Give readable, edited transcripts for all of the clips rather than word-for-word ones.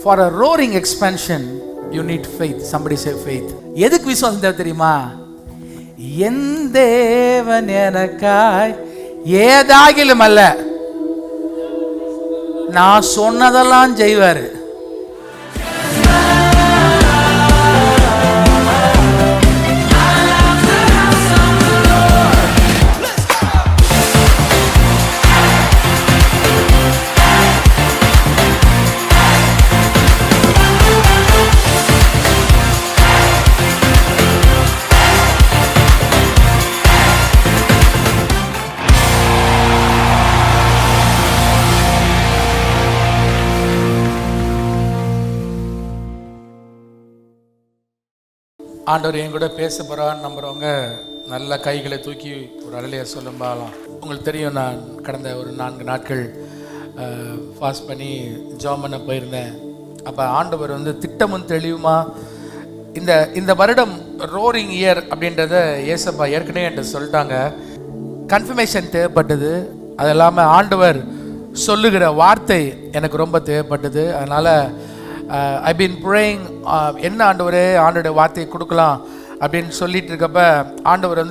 For a roaring expansion, you need faith. Somebody say faith. எதுக்கு விசுவாசம் தேவை தெரியுமா? என் தேவன் எனக்காய் ஏதாகிலும் அல்ல, நான் சொன்னதெல்லாம் செய்வாரு. ஆண்டவர் என் கூட பேச போகிறான்னு நம்புகிறவங்க நல்ல கைகளை தூக்கி ஒரு அலையை சொல்லும்பாலாம். உங்களுக்கு தெரியும், நான் கடந்த ஒரு 4 நாட்கள் ஃபாஸ்ட் பண்ணி ஜாப் பண்ண போயிருந்தேன். அப்போ ஆண்டவர் திட்டமும் தெளிவுமா இந்த வருடம் ரோரிங் இயர் அப்படின்றத ஏசப்பா ஏற்கனவே என்கிட்ட சொல்லிட்டாங்க. கன்ஃபர்மேஷன் தேவைப்பட்டது. அது இல்லாமல் ஆண்டவர் சொல்லுகிற வார்த்தை எனக்கு ரொம்ப தேவைப்பட்டது. அதனால் ஐ பீன் ப்ரேயிங், என்ன ஆண்டவரே ஆண்டோட வார்த்தையை கொடுக்கலாம் அப்படின்னு சொல்லிட்டு இருக்கப்ப ஆண்டவர்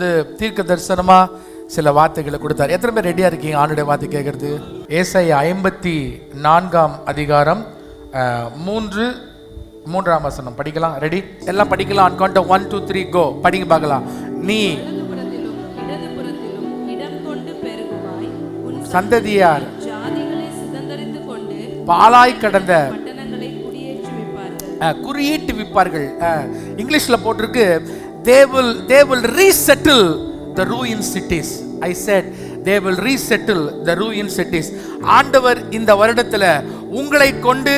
தீர்க்க தரிசனமாக சில வார்த்தைகளை கொடுத்தார். எத்தனை பேர் ரெடியாக இருக்கீங்க ஆண்டோட வார்த்தை கேட்கறது? ஏசாயா 54 அதிகாரம் 3ஆம் வசனம் படிக்கலாம். ரெடி? எல்லாம் படிக்கலாம். ஆன் கவுண்ட் 1 2 3 கோ. படிங்க பார்க்கலாம். நீ சந்ததியார் பாலாய் கடந்த குறியீட்டு விப்பார்கள். இங்கிலீஷ்ல போட்டிருக்கு, they will resettle the ruined cities. I said they will resettle the ruined cities. ஆண்டவர் இந்த வருடத்துல உங்களை கொண்டு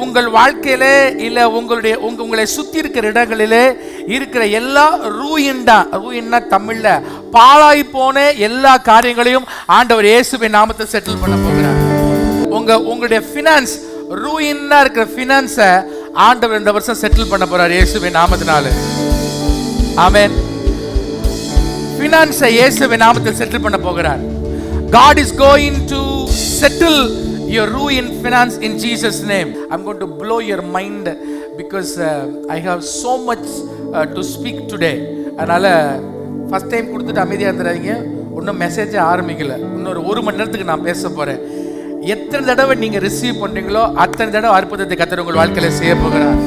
உங்கள் வாழ்க்கையிலே இல்ல உங்களை சுத்தி இருக்கிற இடங்களிலே இருக்கிற எல்லா ரூயின்னா தமிழ்ல பாழாய் போன எல்லா காரியங்களையும் ஆண்டவர் இயேசுவின் நாமத்தை செட்டில் பண்ண போகிறார். உங்களுடைய ஃபினான்ஸ் ரூயின்னா இருக்கிற ஃபினான்ஸை ஆண்டவர் இந்த வருஷம் செட்டில் பண்ண போறார் இயேசுவின் நாமத்தினால. ஆமென். ஃபினான்ஸை இயேசுவின் நாமத்தில் செட்டில் பண்ண போகிறார். God is going to settle your ruined finance in Jesus name. I'm going to blow your mind because I have so much to speak today. அதனால ஃபர்ஸ்ட் டைம் கொடுத்துட்டு அமைதியாக இருந்துறாதீங்க. இன்னும் மெசேஜை ஆரம்பிக்கல. இன்னொரு 1 மணி நேரத்துக்கு நான் பேச போறேன். எத்தனை தடவை நீங்க ரிசீவ் பண்றீங்களோ அத்தனை தடவை அற்புதத்தை கர்த்தர் உங்கள் வாழ்க்கையில செய்ய போகிறார்.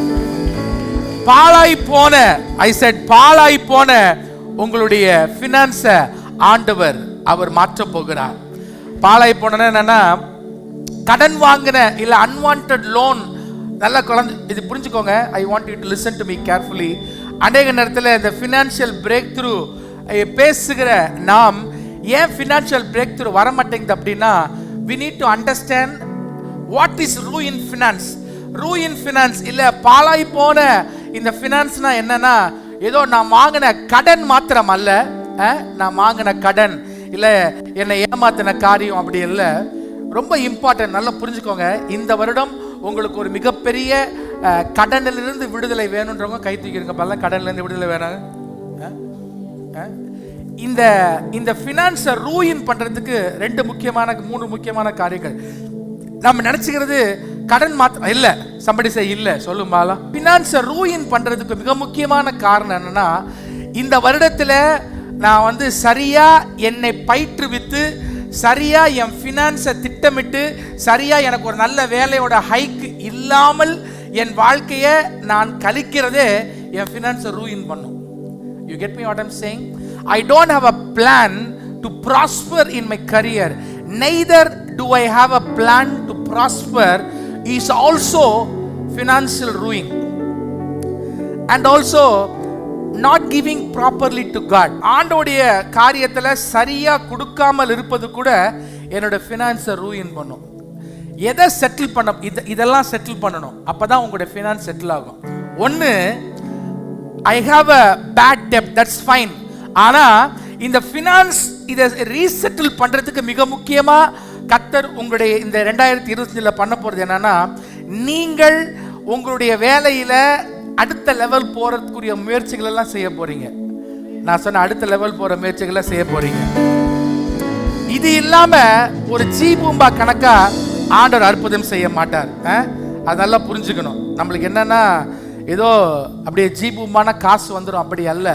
பாழாய் போன பாழாய் போன உங்களுடைய ஃபினான்ஸ ஆண்டவர் அவர் மாற்ற போகிறார். பாழாய் போன என்னன்னா, கடன் வாங்கின இல்ல அன்வான்டட் லோன். நல்ல குழந்தை இது புரிஞ்சுக்கோங்க. I want you to listen to me carefully. அநேக நேரத்தில் இந்த ஃபினான்ஷியல் பிரேக் த்ரூ பேசுகிற நாம் ஏன் ஃபினான்ஷியல் பிரேக் த்ரூ வர மாட்டேங்குது அப்படின்னா, we need to understand what is ruin finance. ruin finance இல்ல பாழாய் போன இந்த ஃபினான்ஸ்னா என்னன்னா, ஏதோ நான் வாங்கின கடன் மாத்திரம் அல்ல, நான் வாங்கின கடன் இல்ல என்னை ஏமாத்தின காரியம் அப்படி இல்லை. ரொம்ப இம்பார்ட்டன்ட், நல்லா புரிஞ்சுக்கோங்க. இந்த வருடம் உங்களுக்கு ஒரு மிகப்பெரிய கடனிலிருந்து விடுதலை வேணுன்றவங்க கை தூக்கிடுங்க. பல கடனிலிருந்து விடுதலை வேணும். இந்த ஃபினான்ஸை ரூயின் பண்றதுக்கு 3 முக்கியமான காரியங்கள். நம்ம நினைச்சுக்கிறது கடன் மாத்திரம் இல்ல. somebody say இல்ல சொல்லுமால. ஃபினான்ஸை ரூயின் பண்றதுக்கு மிக முக்கியமான காரணம் என்னன்னா, இந்த வருடத்துல நான் சரியா என்னை பயிற்றுவித்து சரியா என் ஃபினான்ஸை திட்டமிட்டு சரியா எனக்கு ஒரு நல்ல வேலையோட ஹைக் இல்லாமல் என் வாழ்க்கையை நான் கழிக்கிறதே என் ஃபினான்ஸை ரூயின் பண்ணும். You get me what I'm saying? I don't have a plan to prosper in my career. Neither do I have a plan to prosper is also financial ruin. And also not giving properly to God. ஆண்டோடைய காரியத்துல சரியா கொடுக்காமல் இருப்பது கூட என்னோட ஃபினான்ஸை ruin பண்ணும். எதை settle பண்ண இதெல்லாம் செட்டில் பண்ணணும். அப்பதான் உங்களுடைய ஃபினான்ஸ் செட்டில் ஆகும். ஒன்னு, I have a bad debt, that's fine. ஆனா இந்த ஃபினான்ஸ் இதை ரீசெட்டில் பண்றதுக்கு மிக முக்கியமா கர்த்தர் உங்களுடைய இந்த 2025 பண்ண போறது என்னன்னா, நீங்கள் உங்களுடைய வேலையில அடுத்த லெவல் போறதுக்குரிய முயற்சிகள் எல்லாம் செய்ய போறீங்க. நான் சொன்ன அடுத்த லெவல் போற முயற்சிகளை செய்ய போறீங்க. இது இல்லாம ஒரு ஜீபூம்பா கணக்கா ஆண்டவர் அற்புதம் செய்ய மாட்டார். அதெல்லாம் புரிஞ்சுக்கணும். நம்மளுக்கு என்னன்னா ஏதோ அப்படியே ஜீபுமான காசு வந்துடும், அப்படி அல்ல.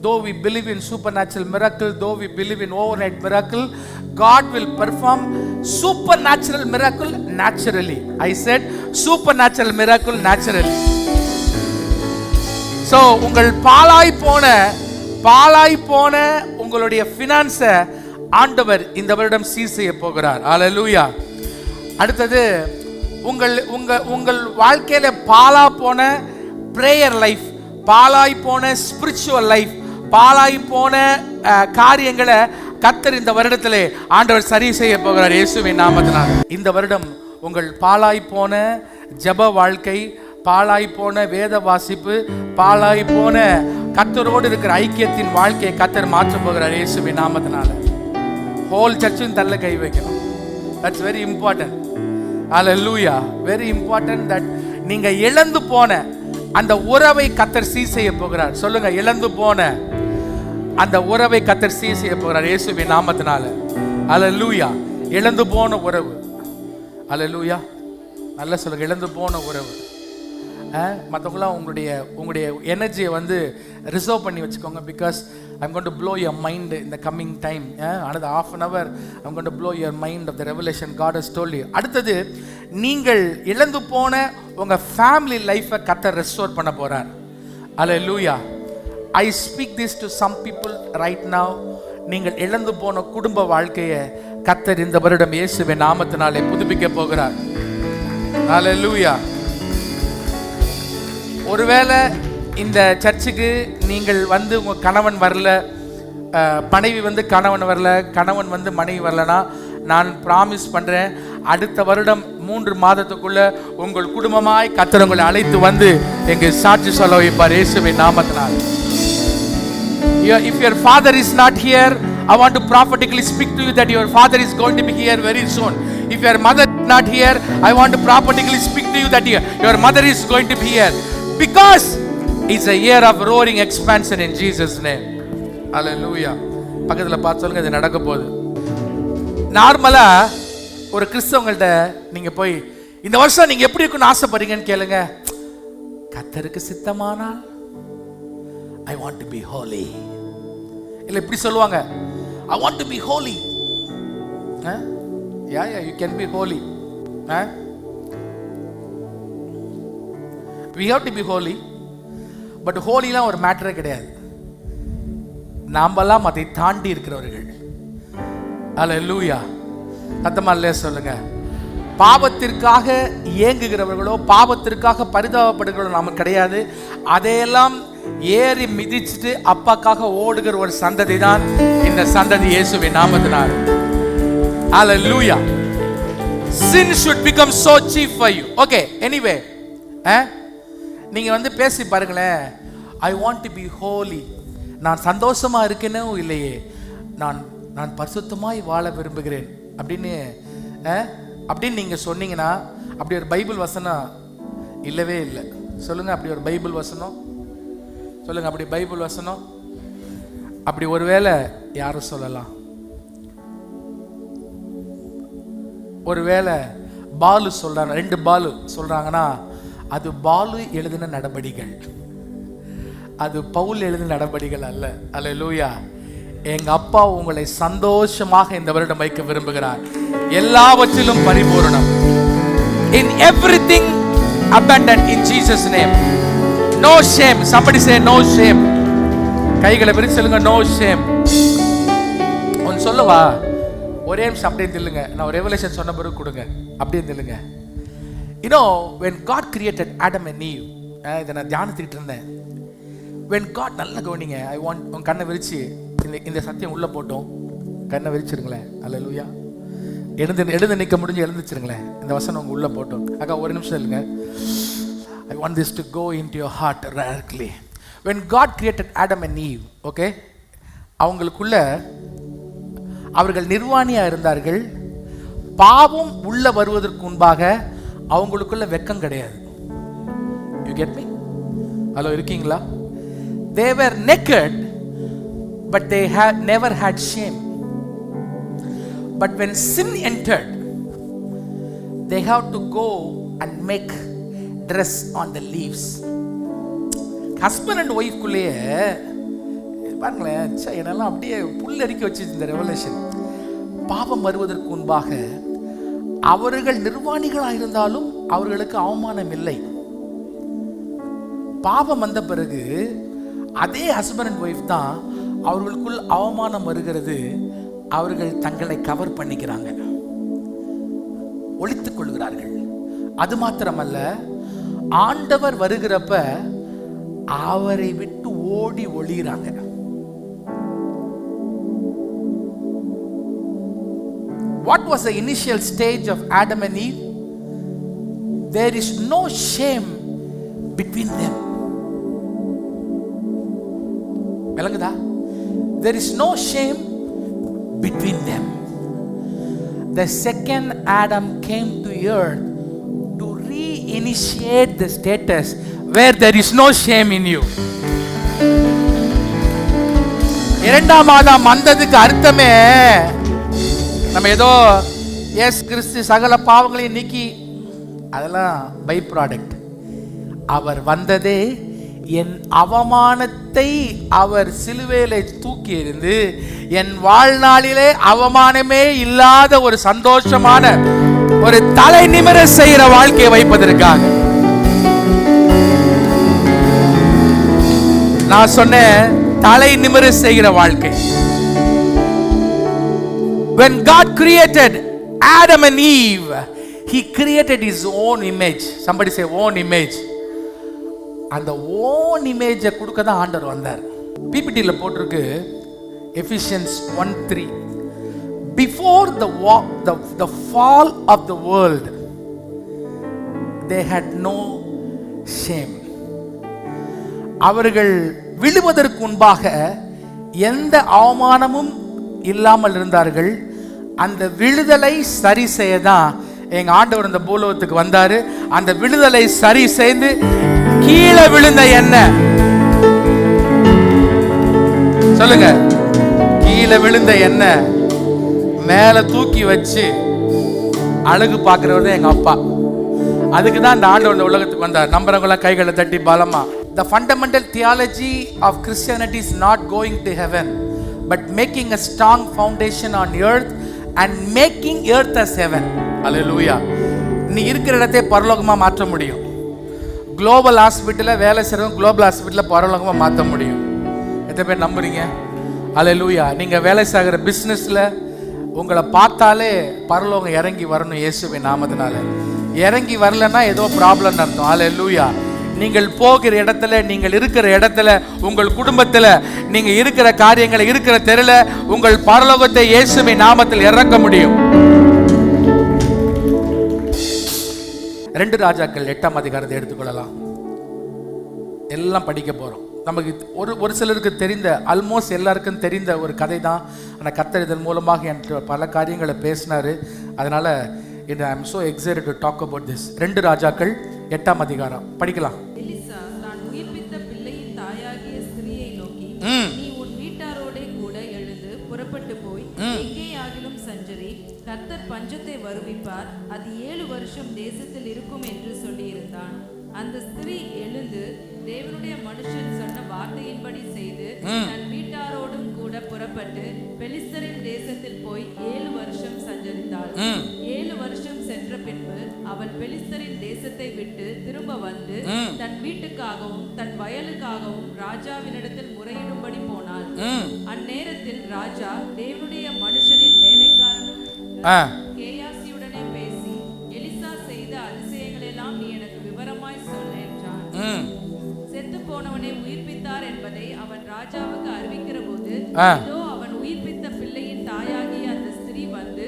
Though we believe in supernatural miracle, though we believe in overnight miracle, God will perform supernatural miracle naturally. I said supernatural miracle naturally. So உங்கள் பாழாய் போன உங்களுடைய ஃபினான்ஸை ஆண்டவர் இந்த வருடம் சீர் செய்ய போகிறார். ஹல்லேலூயா. அடுத்தது உங்கள் வாழ்க்கையில பாழா போன பிரேயர் லைஃப், பாழாய் போன ஸ்பிரிச்சுவல் லைஃப், பாழாய் போன காரியங்களை கர்த்தர் இந்த வருடத்திலே ஆண்டவர் சரி செய்ய போகிறார் இயேசுவின் நாமத்தினால். இந்த வருடம் உங்கள் பாழாய் போன ஜெப வாழ்க்கை, பாழாய் போன வேத வாசிப்பு, பாழாய் போன கர்த்தரோடு இருக்கிற ஐக்கியத்தின் வாழ்க்கையை கர்த்தர் மாற்ற போகிறார் இயேசுவின் நாமத்தினால. ஹோல் சர்ச்சும் தள்ள கை வைக்கணும். That's very important. Hallelujah. Very important that நீங்க இழந்து போன அந்த உறவை கர்த்தர் சீர் செய்ய போகிறார். சொல்லுங்க, இழந்து போன அந்த உறவை கர்த்தர் சீர் செய்ய போகிறார் இயேசுவின் நாமத்தினால. ஹல்லேலூயா. இழந்து போன உறவு. ஹல்லேலூயா. நல்லா சொல்லுங்க, இழந்து போன உறவு. மற்றவங்களாம் உங்களுடைய எனர்ஜியை வந்து ரிசர்வ் பண்ணி வச்சுக்கோங்க. Because I'm going to blow your mind in the coming time. Another half an hour I'm going to blow your mind of the revelation God has told you. அடுத்தது, நீங்கள் இழந்து போன உங்க ஃபேமிலி லைஃபை கர்த்தர் ரெஸ்டோர் பண்ண போறார். Hallelujah. I speak this to some people right now. நீங்கள் இழந்து போன குடும்ப வாழ்க்கையை கர்த்தர் இந்த வருடம் இயேசுவின் நாமத்தினாலே புதுப்பிக்க போகிறார். Hallelujah. ஒருவேளை இந்த சர்ச்சுக்கு நீங்கள் வந்து உங்கள் கணவன் வரல, மனைவி வந்து கணவன் வரல, கணவன் வந்து மனைவி வரலனா, நான் ப்ராமிஸ் பண்ணுறேன், அடுத்த வருடம் 3 மாதத்துக்குள்ள உங்கள் குடும்பமாய் கர்த்தர் உங்களை அழைத்து வந்து எங்கள் சாட்சி சொல்ல வைப்பார் இயேசுவின் நாமத்தினால். If your father is not here, I want to prophetically speak to you that your father is going to be here very soon. If your mother is not here, I want to prophetically speak to you that your mother is going to be here. Because it's a year of roaring expansion in Jesus name. Hallelujah. பக்கத்துல பார்த்து சொல்லுங்க, இது நடக்க போகுது. நார்மலா ஒரு கிறிஸ்தவங்கள்ட்ட நீங்க போய் இந்த வருஷம் நீங்க எப்படி இருக்குன்னு ஆசைப்படுறீங்கன்னு கேளுங்க. கர்த்தருக்கு சித்தமானால் I want to be holy. இல்ல இப்படி சொல்லுவாங்க, I want to be holy. Yeah, you can be holy. We have to be holy. But ஹோலிலாம் ஒரு மேட்டரே கிடையாது. நாமெல்லாம் அதை தாண்டி இருக்கிறவர்கள். ஹல்லேலூயா. சத்தமா சொல்லுங்க. பாவத்திற்காக ஏங்குகிறவர்களோ பாவத்திற்காக பரிதாபப்படுகிறவர்களோ நாம கிடையாது. அதையெல்லாம் ஏறி மிதிச்சுட்டு அப்பாக்காக ஓடுகிற ஒரு சந்ததி தான் இந்த சந்ததி இயேசுவின் நாமத்தினால். ஹல்லேலூயா. Sin should become so cheap for you. Okay, anyway. நீங்க வந்து பேசி பாருங்களேன். I want to be holy. நான் சந்தோஷமா இருக்கேனோ இல்லையே, நான் பரிசுத்தமாய் வாழ விரும்புகிறேன் அப்படின்னு நீங்க சொன்னீங்கன்னா, அப்படி ஒரு பைபிள் வசனம் இல்லவே இல்லை. சொல்லுங்க, அப்படி ஒரு பைபிள் வசனம் சொல்லுங்க. அப்படி பைபிள் வசனம் அப்படி ஒருவேளை யாரும் சொல்லலாம். ஒருவேளை பாலு சொல்றாங்க, 2 பாலு சொல்றாங்கன்னா, அது பாலு எழுதின நடபடிகள், அது பவுல் எழுதின நடபடிகள் அல்ல. அல்லேலூயா. எங்க அப்பா உங்களை சந்தோஷமாக இந்த வருடம் வைக்க விரும்புகிறார். எல்லாவற்றிலும் பரிபூரணம். In everything abundant in Jesus name. No shame. Somebody say no shame. கைகளை விரிச்சு சொல்லுங்க, no shame. ஒன்னு சொல்லவா? ஒரே நிமிஷம் அப்படியே நில்லுங்க. நான் ஒரு ரெவலேஷன் சொன்ன பிறகு கொடுங்க. அப்படியே நில்லுங்க. You know, when God created Adam and Eve, இதை நான் தியானித்துக்கிட்டு இருந்தேன். When God, நல்லா கவனிங்க. I want உன் கண்ணை விரிச்சு இந்த சத்தியம் உள்ள போட்டோம். கண்ணை விரிச்சிருங்களேன். அல்லேலூயா. எழுந்து நிற்க முடிஞ்சு எழுந்துச்சிருங்களேன். இந்த வசனம் உங்க உள்ள போட்டோம். அக்கா ஒரு நிமிஷம் இல்லைங்க. I want this to go into your heart directly. When God created Adam and Eve, okay, அவங்களுக்குள்ள அவர்கள் நிர்வாணியா இருந்தார்கள். பாவம் உள்ள வருவதற்கு முன்பாக அவங்களுக்குள்ள வெக்கம் கிடையாது. You get me? ஹலோ, இருக்கீங்களா? They were naked, but they had never had shame. But when sin entered, they have to go and make dress on the leaves. Husband and ஒய்ஃப்குள்ளேயே பாருங்களேன், என்னெல்லாம் அப்படியே புல்லரிக்க வச்சு இந்த ரெவலேஷன். பாவம் வருவதற்கு முன்பாக அவர்கள் நிர்வாணிகளாக இருந்தாலும் அவர்களுக்கு அவமானம் இல்லை. பாவம் வந்த பிறகு அதே ஹஸ்பண்ட் அண்ட் ஒய்ஃப் தான் அவர்களுக்குள் அவமானம் வருகிறது. அவர்கள் தங்களை கவர் பண்ணிக்கிறாங்க, ஒளித்துக் கொள்கிறார்கள். அது மாத்திரமல்ல, ஆண்டவர் வருகிறப்ப அவரை விட்டு ஓடி ஒளிகிறாங்க. What was the initial stage of Adam and Eve? There is no shame between them. விளங்குதா? There is no shame between them. The second Adam came to earth to reinitiate the status where there is no shame in you. இரண்டாம் ஆதாம் வந்ததுக்கு அர்த்தமே நம்ம ஏதோ இயேசு கிறிஸ்து சகல பாவங்களையும் நீக்கி, அதெல்லாம் பை ப்ராடக்ட். அவர் வந்ததே என் அவமானத்தை அவர் சிலுவையிலே தூக்கி எறிந்து என் வாழ்நாளிலே அவமானமே இல்லாத ஒரு சந்தோஷமான ஒரு தலை நிமிர செய்கிற வாழ்க்கையை வைப்பதற்காக. நான் சொன்னேன், தலை நிமிர செய்கிற வாழ்க்கை. When God created Adam and Eve, He created His own image. Somebody say own image. அந்த own image கொடுக்க தான் ஆண்டவர் வந்தார். PPT-ல போட்டிருக்கு Ephesians 1:3. Before the fall of the world, they had no shame. அவர்கள் விழுவதற்கு முன்பாக எந்த அவமானமும் இல்லாமல் இருந்தார்கள். அந்த விழுதலை சரி செய்ய தான் எங்க ஆண்டவர் இந்த பூலோகத்துக்கு வந்தாரு. அந்த விழுதலை சரி செய்து கீழே விழுந்த என்ன சொல்லுங்க, கீழே விழுந்த என்ன மேல தூக்கி வச்சு அழகு பார்க்கிறவர் தான் எங்க அப்பா. அதுக்கு தான் இந்த ஆண்டவர் இந்த உலகத்துக்கு வந்தார். நம்புறவங்கள கைகளை தட்டி பலமா. The fundamental theology of Christianity is not going to heaven, but making a strong foundation on earth and making earth as heaven. Hallelujah. நீ இருக்கிற இடத்தை பரலோகமா மாற்ற முடியும். குளோபல் ஹாஸ்பிட்டலில் வேலை செய்யறவங்க குளோபல் ஹாஸ்பிட்டலில் பரலோகமா மாற்ற முடியும். எத்தனை பேர் நம்புறீங்க? ஹல்லேலூயா. நீங்க வேலை செய்கிற பிசினஸ்ல உங்களை பார்த்தாலே பரலோகம் இறங்கி வரணும் இயேசுவின் நாமத்தினால. இறங்கி வரலன்னா ஏதோ ப்ராப்ளம் அர்த்தம். ஹல்லேலூயா. நீங்கள் போகிற இடத்துல, நீங்கள் இருக்கிற இடத்துல, உங்கள் குடும்பத்தில் நீங்க இருக்கிற காரியங்களை இருக்கிற தெருல உங்கள் பரலோகத்தை இயேசுவின் நாமத்தில் இறக்க முடியும். 2 ராஜாக்கள் 8ஆம் அதிகாரத்தை எடுத்துக்கொள்ளலாம். எல்லாம் படிக்க போறோம். நமக்கு ஒரு சிலருக்கு தெரிந்த, ஆல்மோஸ்ட் எல்லாருக்கும் தெரிந்த ஒரு கதை தான். ஆனால் கர்த்தர் இதன் மூலமாக என்று பல காரியங்களை பேசினாரு. அதனால I am so excited to talk about this. 2 ராஜாக்கள் 8ஆம் அதிகாரம் படிக்கலாம். எலிசா தான் உயிர்ப்பித்த பிள்ளையின் தாயாகிய ஸ்திரீயை நோக்கி, நீ உன் வீட்டாரோடே கூட எழுந்து புறப்பட்டு போய் எங்கேயாகிலும் சஞ்சரி, கர்த்தர் பஞ்சத்தை வருவிப்பார், அது 7 வருஷம் தேசத்தில் இருக்கும் என்று சொல்லியிருந்தான். அந்த ஸ்திரீ எழுந்து தேவனுடைய மனுஷன் சொன்ன வார்த்தையின்படி செய்து தன் வீட்டாரோடும் கூட புறப்பட்டு பெலிஸ்தரின் தேசத்தில் போய் 7 வருஷம் சஞ்சரித்தாள். 7 வருஷம் சென்ற பின்பு அவள் பெலிஸ்தரின் தேசத்தை விட்டு திரும்ப வந்து தன் வீட்டுக்காகவும் தன் வயலுக்காகவும் ராஜாவினிடத்தில் முறையிடும்படி போனாள். அந்நேரத்தில் ராஜா தேவனுடைய மனுஷனின் வேலைக்காரனும் கேயாசியுடனே பேசி, எலிசா செய்த அதிசயங்கள் எல்லாம் நீ எனக்கு விவரமாய் சொல் என்றான். செத்து போனவனை உயிர்ப்பித்தார் என்பதை அவன் ராஜாவுக்கு அறிவிக்கிற போது, இதோ அவன் உயிர்ப்பித்த பிள்ளையின் தாயாகிய அந்த ஸ்திரீ வந்து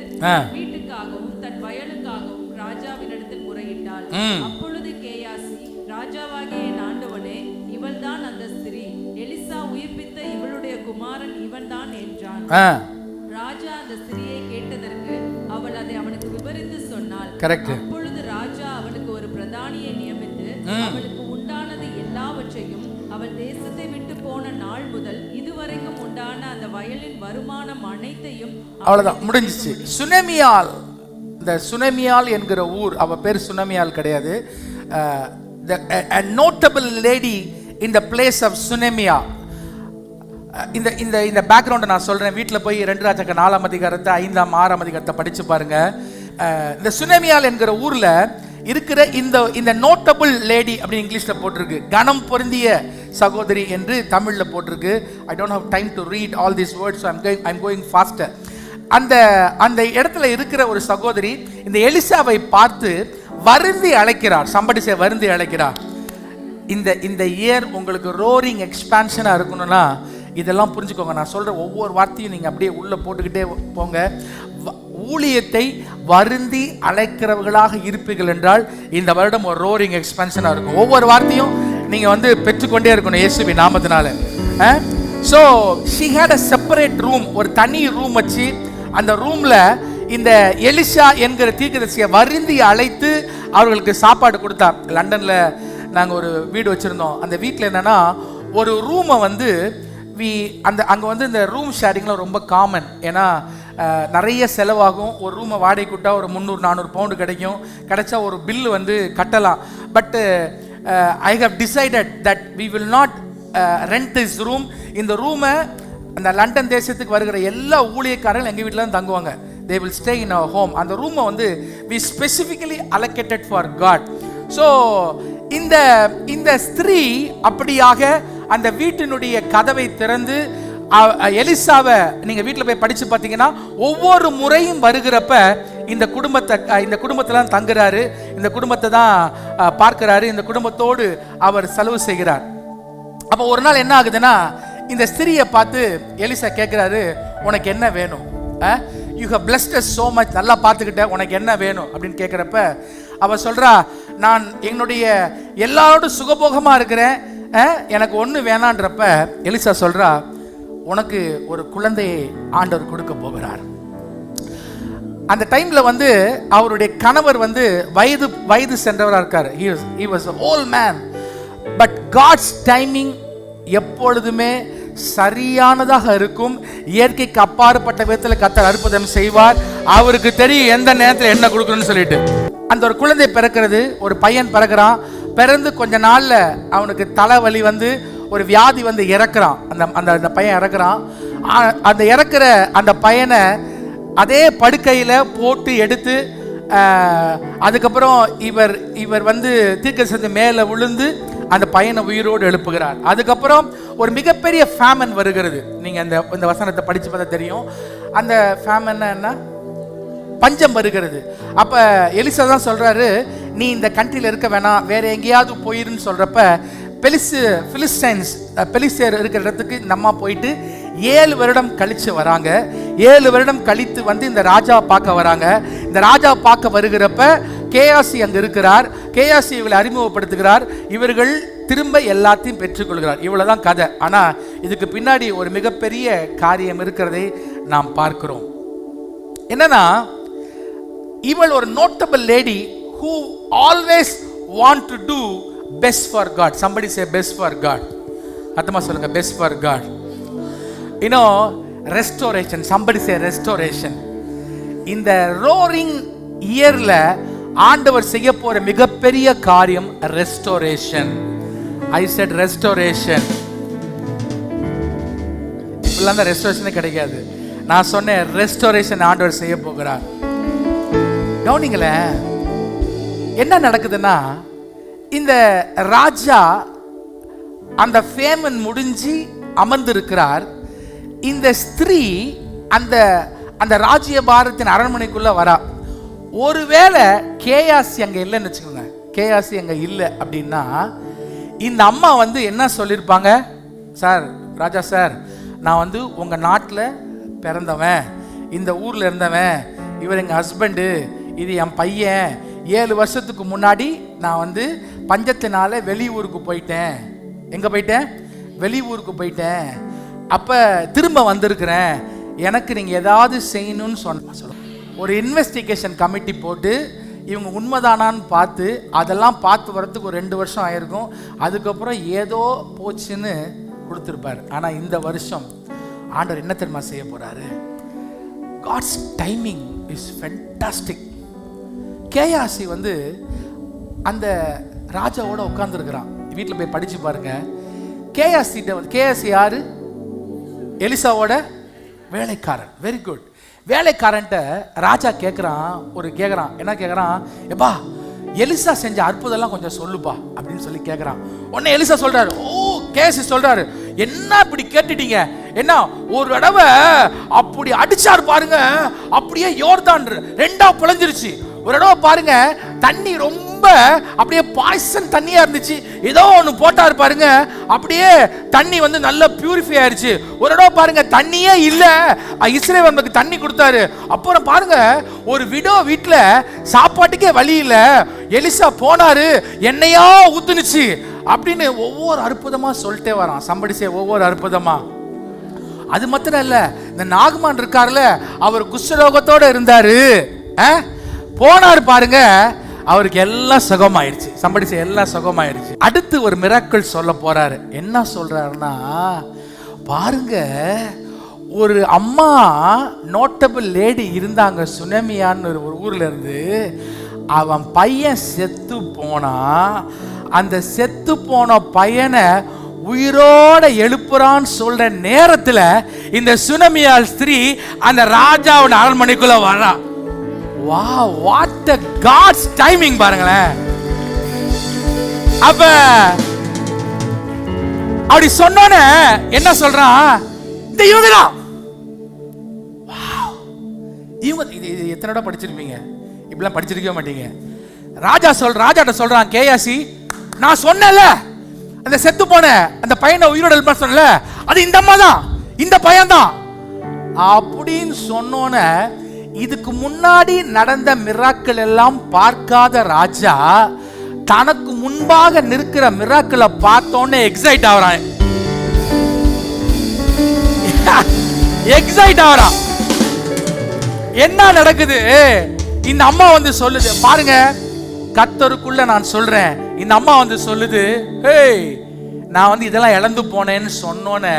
வீட்டுக்காகவும் தன் வயலுக்காகவும் ராஜாவினிடத்தில் முறையிட்டாள். அப்பொழுது கேயாசி, ராஜாவாகிய என் ஆண்டவனே, இவள் தான் அந்த ஸ்திரீ, எலிசா உயிர்ப்பித்த இவளுடைய குமாரன் இவன் தான் என்றான். ராஜா அந்த ஸ்திரீயை கேட்டதற்கு அவள் அதை அவனுக்கு விவரித்து சொன்னாள். அப்பொழுது ராஜா அவளுக்கு ஒரு பிரதானியை நியமித்து அவளுக்கு உண்டானது எல்லாவற்றையும் அவள் தேசத்தை விட்டு போன நாள் முதல் இதுவரைக்கும் உண்டான அந்த வயலின் வருமானம் அனைத்தையும், அவ்வளவுதான் முடிஞ்சிச்சு. சுனேமியால் இந்த சுனமியால் என்கிற ஊர், அவ பேர் சுனமியால் கிடையாது. A notable lady in the place of சுனமியா. இந்த இந்த இந்த பேக்ரவுண்டை நான் சொல்கிறேன். வீட்டில் போய் 2 ராஜாக்கள் 4ஆம் அதிகாரத்தை 5ஆம் 6ஆம் அதிகாரத்தை படித்து பாருங்க. இந்த சுனமியால் என்கிற ஊரில் இருக்கிற இந்த நோட்டபிள் லேடி அப்படின்னு இங்கிலீஷில் போட்டிருக்கு. கனம் பொருந்திய சகோதரி என்று தமிழில் போட்டிருக்கு. I don't have time to read all these words, I'm going faster. அந்த இடத்துல இருக்கிற ஒரு சகோதரி இந்த எலிசாவை பார்த்து வருந்தி அழைக்கிறார். சம்படி சே வருந்தி அழைக்கிறார். இந்த இயர் உங்களுக்கு ரோரிங் எக்ஸ்பான்ஷனாக இருக்கணும்னா இதெல்லாம் புரிஞ்சுக்கோங்க. நான் சொல்கிற ஒவ்வொரு வார்த்தையும் நீங்கள் அப்படியே உள்ளே போட்டுக்கிட்டே போங்க. ஊழியத்தை வருந்தி அழைக்கிறவர்களாக இருப்பீர்கள் என்றால் இந்த வருடம் ஒரு ரோரிங் எக்ஸ்பான்ஷனாக இருக்கும். ஒவ்வொரு வார்த்தையும் நீங்கள் பெற்றுக்கொண்டே இருக்கணும் இயேசுவின் நாமத்தினால. So she had a separate room, ஒரு தனி ரூம் வச்சு அந்த ரூமில் இந்த எலிஷா என்கிற தீர்க்கதரிசியை வருந்தி அழைத்து அவர்களுக்கு சாப்பாடு கொடுத்தா. லண்டனில் நாங்கள் ஒரு வீடு வச்சுருந்தோம். அந்த வீட்டில் என்னென்னா ஒரு ரூமை அங்கே இந்த ரூம் ஷேரிங்லாம் ரொம்ப காமன். ஏன்னா நிறைய செலவாகும். ஒரு ரூமை வாடகை கூட்டா ஒரு 300-400 பவுண்டு கிடைச்சா ஒரு பில்லு கட்டலாம். But I have decided that we will not rent this room. இந்த ரூமை அந்த லண்டன் தேசத்துக்கு வருகிற எல்லா ஊழியக்காரர்கள் எங்கள் வீட்டில் தான் தங்குவாங்க. they will stay in our home. அந்த ரூமை we specifically allocated for God. So இந்த ஸ்திரீ அப்படியாக அந்த வீட்டினுடைய கதவை திறந்து எலிசாவை நீங்கள் வீட்டில் போய் படித்து பார்த்தீங்கன்னா ஒவ்வொரு முறையும் வருகிறப்ப இந்த குடும்பத்தில் தான் தங்குறாரு, இந்த குடும்பத்தை தான் பார்க்கிறாரு, இந்த குடும்பத்தோடு அவர் செலவு செய்கிறார். அப்போ ஒரு நாள் என்ன ஆகுதுன்னா இந்த ஸ்திரியை பார்த்து எலிசா கேட்குறாரு, உனக்கு என்ன வேணும்? You have blessed us so much, நல்லா பார்த்துக்கிட்ட, உனக்கு என்ன வேணும் அப்படின்னு கேட்குறப்ப அவ சொல்கிறா, நான் என்னுடைய எல்லாரோடும் சுகபோகமாக இருக்கிறேன், எனக்கு ஒன்று வேணான்றப்ப எலிசா சொல்கிறா, உனக்கு ஒரு குழந்தையை ஆண்டவர் கொடுக்க போகிறார். அந்த டைமில் அவருடைய கணவர் வயது சென்றவராக இருக்கார். he was an old man, but God's timing எப்பொழுதுமே சரியானதாக இருக்கும். இயற்கைக்கு அப்பாற்பட்ட விதத்தில் கர்த்தர் அற்புதம் செய்வார். அவருக்கு தெரியும் எந்த நேரத்தில் என்ன கொடுக்கணும்னு சொல்லிட்டு. அந்த ஒரு குழந்தை பிறக்கிறது, ஒரு பையன் பிறக்கிறான். பிறந்து கொஞ்ச நாள்ல அவனுக்கு தலைவலி ஒரு வியாதி இறக்குறான். அந்த பையன் இறக்குறான். அந்த இறக்குற அந்த பையனை அதே படுக்கையில போட்டு எடுத்து அதுக்கப்புறம் இவர் தீர்க்கதரிசி மேலே விழுந்து அந்த பையனை உயிரோடு எழுப்புகிறார். அதுக்கப்புறம் ஒரு மிகப்பெரிய ஃபேமன் வருகிறது. நீங்க இந்த வசனத்தை படிச்சு பார்த்தா தெரியும். அந்த ஃபேமன் என்ன? பஞ்சம் வருகிறது. அப்ப எலிசா தான் சொல்றாரு, நீ இந்த கண்ட்ரியில் இருக்க வேணாம், வேற எங்கேயாவது போயிருன்னு சொல்றப்ப பெலிஸ்தேர் இருக்கிற இடத்துக்கு நம்ம போயிட்டு 7 வருடம் கழிச்சு வராங்க. 7 வருடம் கழித்து இந்த ராஜா பார்க்க வராங்க. இந்த ராஜா பார்க்க வருகிறப்ப கேயாசி அங்க இருக்கிறார். கேயாசி இவளை அறிமுகப்படுத்துகிறார். இவர்கள் திரும்ப எல்லாத்தையும் பெற்றுக்கொள்கிறார். இவ்வளவுதான் கதை. ஆனா இதுக்கு பின்னாடி ஒரு மிகப்பெரிய காரியம் இருக்கிறதை நாம் பார்க்கிறோம். என்னன்னா, இவள் ஒரு notable lady who always want to do best for God. Somebody say best for God. அர்த்தமா சொல்லுங்க, best for God. Restoration. Somebody say restoration. இந்த roaring இயர்ல ஆண்டவர் செய்ய போற மிகப்பெரிய காரியம் restoration. I said restoration. இப்பெல்லாம் தான் ரெஸ்டோரேஷனே கிடைக்காது. நான் சொன்னேன் ரெஸ்டோரேஷன் ஆண்டவர் செய்ய போகிறார். கவனிங்களே, என்ன நடக்குதுன்னா, இந்த ராஜா அந்த ஃபேமன் முடிஞ்சு அமர்ந்திருக்கிறார். இந்த ஸ்திரீ அந்த ராஜ்யபாரத்தின் அரண்மனைக்குள்ள வரா. ஒருவேளை கேயாசி அங்க இல்லைன்னு வச்சுக்கோங்க, கேயாசி அங்க இல்லை அப்படின்னா இந்த அம்மா என்ன சொல்லியிருப்பாங்க? சார், ராஜா சார், நான் உங்க நாட்டில் பிறந்தவன், இந்த ஊர்ல இருந்தவன், இவர் எங்க ஹஸ்பண்டு, இது என் பையன். 7 வருஷத்துக்கு முன்னாடி நான் பஞ்சத்தினால வெளியூருக்கு போயிட்டேன். எங்க போயிட்டேன்? வெளியூருக்கு போயிட்டேன். அப்ப திரும்ப வந்திருக்கிறேன். எனக்கு நீங்க ஏதாவது செய்யணும்னு சொல்ல ஒரு இன்வெஸ்டிகேஷன் கமிட்டி போட்டு இவங்க உண்மைதானான்னு பார்த்து அதெல்லாம் பார்த்து வரத்துக்கு ஒரு 2 வருஷம் ஆயிருக்கும். அதுக்கப்புறம் ஏதோ போச்சுன்னு கொடுத்துருப்பாரு. ஆனா இந்த வருஷம் ஆண்டவர் என்ன தெரியுமா செய்ய போறாரு? God's timing is fantastic. Gehazi வந்து அந்த ராஜாவோட உட்கார்ந்துருக்கிறான். வீட்டில் போய் படிச்சு பாருங்க. கேயாசி யாரு? எலிசாவோட வேலைக்காரன். Very good. வேலைக்காரன்ட்ட ராஜா கேட்குறான். என்ன கேட்குறான்? எப்பா எலிசா செஞ்ச அற்புதம்லாம் கொஞ்சம் சொல்லுப்பா அப்படின்னு சொல்லி கேட்குறான். உடனே எலிசா சொல்றாரு, கேசி சொல்றாரு, என்ன இப்படி கேட்டுட்டீங்க? என்ன ஒரு தடவை அப்படி அடிச்சாரு பாருங்க, அப்படியே யோர்தான் ரெண்டா பிளஞ்சிருச்சு. ஒரு தடவை பாருங்க தண்ணி ரொம்ப அப்படியே பாய்சன் தண்ணியா இருந்துச்சு. ஏதோ ஒன்று போட்டாரு பாருங்க, அப்படியே தண்ணி வந்து நல்லா பியூரிஃபை ஆயிருச்சு. ஒரு தடவை பாருங்க தண்ணியே இல்ல, இஸ்ரவேல் நமக்கு தண்ணி கொடுத்தாரு. அப்புறம் பாருங்க ஒரு விடோ வீட்டுல சாப்பாட்டுக்கே வழி இல்ல, எலிசா போனாரு எண்ணெயா ஊத்துனுச்சு அப்படின்னு ஒவ்வொரு அற்புதமா சொல்லிட்டே வரான். சம்படிசே ஒவ்வொரு அற்புதமா. அது மாத்திரம் இல்ல, இந்த நாகமான் இருக்காருல, அவர் குஷ்டரோகத்தோட இருந்தாரு. போனாரு பாருங்க, அவருக்கு எல்லாம் சுகமாயிருச்சு. சம்படிசே எல்லாம் சுகமாயிருச்சு. அடுத்து ஒரு மிராக்கிள் சொல்ல போறாரு. என்ன சொல்றாருன்னா, பாருங்க ஒரு அம்மா நோட்டபிள் லேடி இருந்தாங்க சுனமியான்னு ஒரு ஊர்ல இருந்து. அவன் பையன் செத்து போனா, அந்த செத்து போன பையனை உயிரோட எழுப்புறான்னு சொல்ற நேரத்துல இந்த சுனமியால் ஸ்திரீ அந்த ராஜாவோட அரண்மனைக்குள்ள வரா. Wow, what a God's timing பாருங்களேன். அப்ப அப்படி சொன்னோனே என்ன சொல்றான்? இந்த இவங்கதான். இவங்க இது எத்தனை தடவை படிச்சிருப்பீங்க? இப்படிலாம் படிச்சிருக்கவே மாட்டீங்க. ராஜாட்ட சொல்றான், கேயாசி நான் சொன்னேன்ல அந்த செத்து போன அந்த பையனை உயிரோட எழுப்ப சொன்னல, அது இந்த அம்மா தான், இந்த பையன் தான் அப்படின்னு சொன்னோன்னு இதுக்கு முன்னாடி நடந்த மிராக்கள் எல்லாம் பார்க்காத ராஜா தனக்கு முன்பாக நிற்கிற மிராக்களை பார்த்தோன்னே எக்ஸைட் ஆகுறான். என்ன நடக்குது? இந்த அம்மா வந்து சொல்லுது, பாருங்க கர்த்தருக்குள்ள நான் சொல்றேன். இந்த அம்மா வந்து சொல்லுது, ஹேய் நான் வந்து இதெல்லாம் இழந்து போனேன்னு சொன்னோன்னே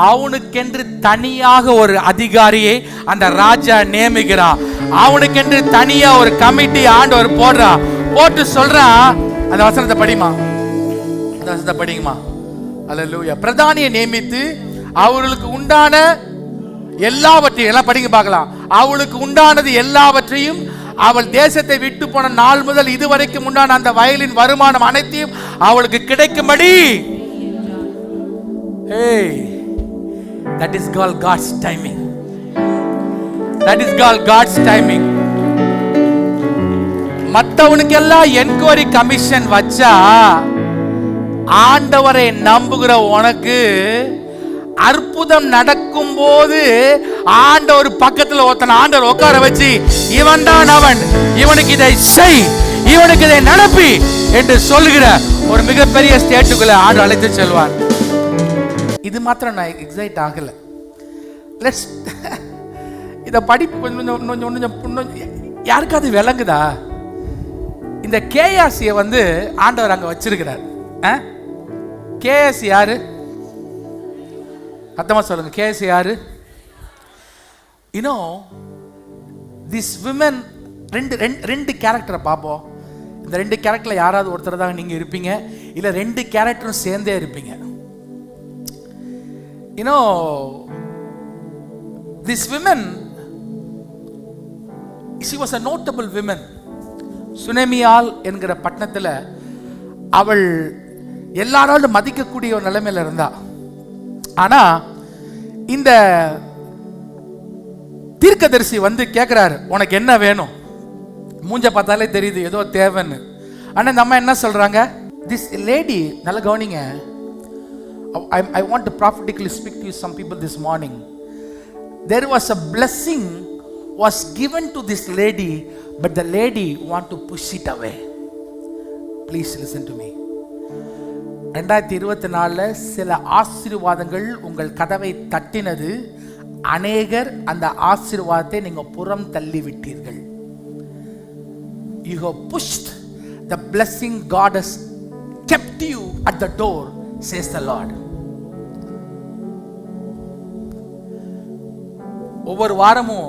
அவனுக்கென்று தனியாக ஒரு அதிகாரியை அந்த ராஜா நியமிக்கிறான். அவனுக்கென்று தனியா ஒரு கமிட்டி ஆண்டவர் போடுறான். போட்டு சொல்றான், அந்த வசனத்தை படிமா, அந்த வசனத்தை படிங்கம்மா. அல்லேலூயா. பிரதானியை நியமித்து அவர்களுக்கு உண்டான எல்லாவற்றையும், எல்லாம் படிங்க பார்க்கலாம். அவளுக்கு உண்டானது எல்லாவற்றையும், அவள் தேசத்தை விட்டு போன நாள் முதல் இதுவரைக்கும் உண்டான அந்த வயலின் வருமானம் அனைத்தையும் அவளுக்கு கிடைக்கும்படி. Hey, that is called God's timing. That is called God's timing. மத்தவனுக்கு எல்லாம் என்கொயரி கமிஷன் வச்சா ஆண்டவரை நம்புகிற உனக்கு அற்புதம் நடக்கும் போது ஆண்டவர் பக்கத்துல ஒருத்தன் ஆண்டவர் உட்கார வச்சு, இவன் தான் அவன், இவனுக்கு இதை செய், இவனுக்கு இதை நடப்பி என்று சொல்லுகிற ஒரு மிகப்பெரிய ஸ்டேட்டுக்குள்ள ஆண்டவர் அழைத்து செல்வார். இது மாத்திரம் நான் எக்ஸைட் ஆகல. லெட்ஸ் இத படிப்பு கொஞ்சம் யாருக்காவது விளங்குதா? இந்த கேயாசியை வந்து ஆண்டவர் அங்க வச்சிருக்கிறார். கேஎஸ் யாரு? அத்தமா சொல்லுங்க, கேஎஸ் யாரு? திஸ் விமன் ரெண்டு கேரக்டரை பார்ப்போம். இந்த ரெண்டு கேரக்டர்ல யாராவது ஒருத்தர் தான் நீங்க இருப்பீங்க, இல்ல ரெண்டு கேரக்டரும் சேர்ந்தே இருப்பீங்க. This woman, she was a notable woman. சுனேமியால் என்கிற பட்டணத்துல அவள் எல்லாராலும் மதிக்கக்கூடிய ஒரு நிலைமையில இருந்தா. ஆனா இந்த தீர்க்கதரிசி வந்து கேட்கிறாரு, உனக்கு என்ன வேணும்? மூஞ்ச பார்த்தாலே தெரியுது ஏதோ தேவைன்னு. ஆனா இந்த அம்மா என்ன சொல்றாங்க? This lady, நல்ல கவனிங்க, I want to prophetically speak to you some people this morning. There was a blessing was given to this lady, but the lady want to push it away. Please listen to me. 2024 சில ஆசீர்வாதங்கள் உங்கள் கதவை தட்டினது. அநேகர் அந்த ஆசீர்வாதத்தை நீங்க புறம் தள்ளி விட்டீர்கள். You have pushed the blessing God has kept you at the door, says the Lord. ஒவ்வொரு வாரமும்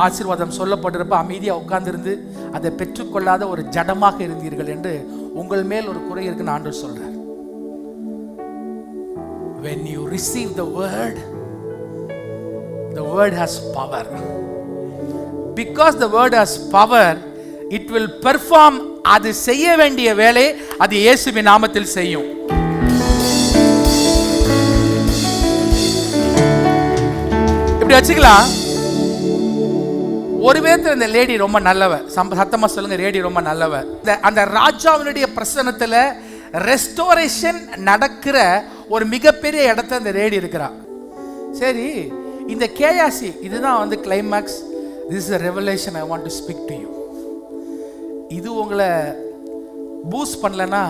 ஆசீர்வாதம் சொல்லப்படுறப்ப அமைதியா உட்கார்ந்திருந்து அதை பெற்றுக்கொள்ளாத ஒரு ஜடமாக இருந்தீர்கள் என்று உங்கள் மேல் ஒரு குறை இருக்குன்னு ஆண்டவர் சொல்றார். When you receive the word has power. Because the word has power, it will perform. அது செய்ய வேண்டிய வேலை அது இயேசுவின் நாமத்தில் செய்யும். இப்படி வச்சுக்கலாம். ஒரு விதத்தில் இந்த லேடி ரொம்ப நல்லவ, சத்தமா சொல்லுங்க, லேடி ரொம்ப நல்லவ. அந்த ராஜாவினுடைய பிரசன்னத்துல ரெஸ்டோரேஷன் நடக்கிற ஒரு மிகப்பெரிய இடத்துல இந்த லேடி இருக்கிறா. சரி, இந்த கேயாசி இதுதான் வந்து climax. This is a revelation I want to speak to you. இது உங்களை பூஸ்ட் பண்ணலன்னா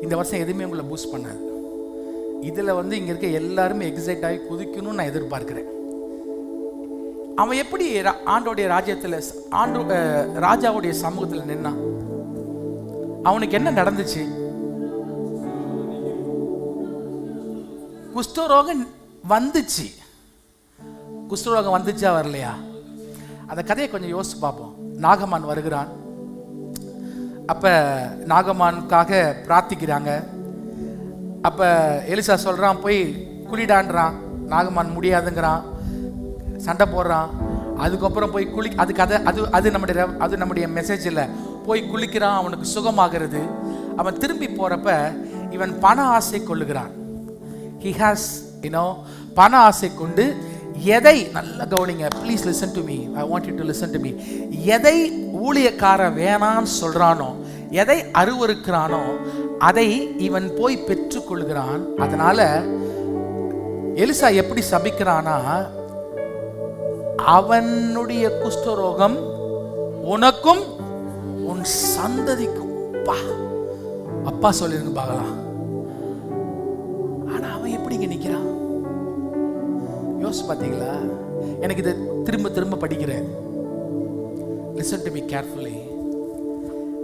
இந்த வருஷம் எதுவுமே உங்களை பூஸ்ட் பண்ணாது. இதில் வந்து இங்கே இருக்க எல்லாருமே எக்ஸைட் ஆகி குதிக்கணும்னு நான் எதிர்பார்க்கிறேன். அவன் எப்படி ஆண்டோடைய ராஜ்யத்தில் ராஜாவுடைய சமூகத்தில் நின்னான்? அவனுக்கு என்ன நடந்துச்சு? குஷ்டரோகம் வந்துச்சு. குஷ்டரோகம் வந்துச்சா வரலையா? அந்த கதையை கொஞ்சம் யோசிச்சு பார்ப்போம். நாகமான் வருகிறான். அப்ப நாகமானுக்காக பிரார்த்திக்கிறாங்க. அப்ப எலிசா சொல்றான், போய் குளிடான்றான். நாகமான் முடியாதுங்கிறான், சண்டை போடுறான். அதுக்கப்புறம் போய் அது நம்முடைய மெசேஜ் இல்லை. போய் குளிக்கிறான், அவனுக்கு சுகமாகிறது. அவன் திரும்பி போறப்ப இவன் பண ஆசை கொள்ளுகிறான். He has, பண ஆசை கொண்டு எதை, நல்ல கவனிங்க, please listen to me, I want you to listen to me. எதை ஊழியக்காரன் வேணான்னு சொல்றானோ, எதை அருவருக்கிறானோ அதை இவன் போய் பெற்றுக்கொள்கிறான். அதனால எலிசா எப்படி சபிக்கிறானா, அவனுடைய குஷ்டரோகம் உனக்கும் உன் சந்ததிக்கும். அப்பா சொல்லிருங்க பார்க்கலாம். ஆனா அவன் எப்படி இங்க நிக்கிறான்? யோசிச்சு பார்த்தீங்களா? எனக்கு இதை திரும்ப திரும்ப படிக்கிறேன். Listen to me carefully.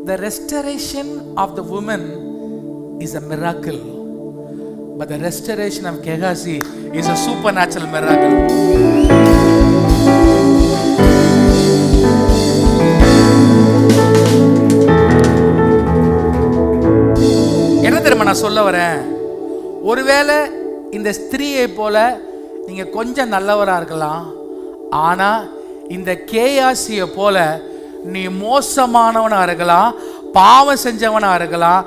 The restoration of the woman is a miracle, but the restoration of Gehazi is a supernatural miracle. என்ன தெரியுமா நான் சொல்ல வரேன்? ஒருவேளை இந்த ஸ்திரீயை போல நீங்க கொஞ்சம் நல்லவரா இருக்கலாம், ஆனா இந்த கேயாசியை போல நீ மோசமானவனா இருக்கலாம், பாவம் செஞ்சவனா இருக்கலாம்.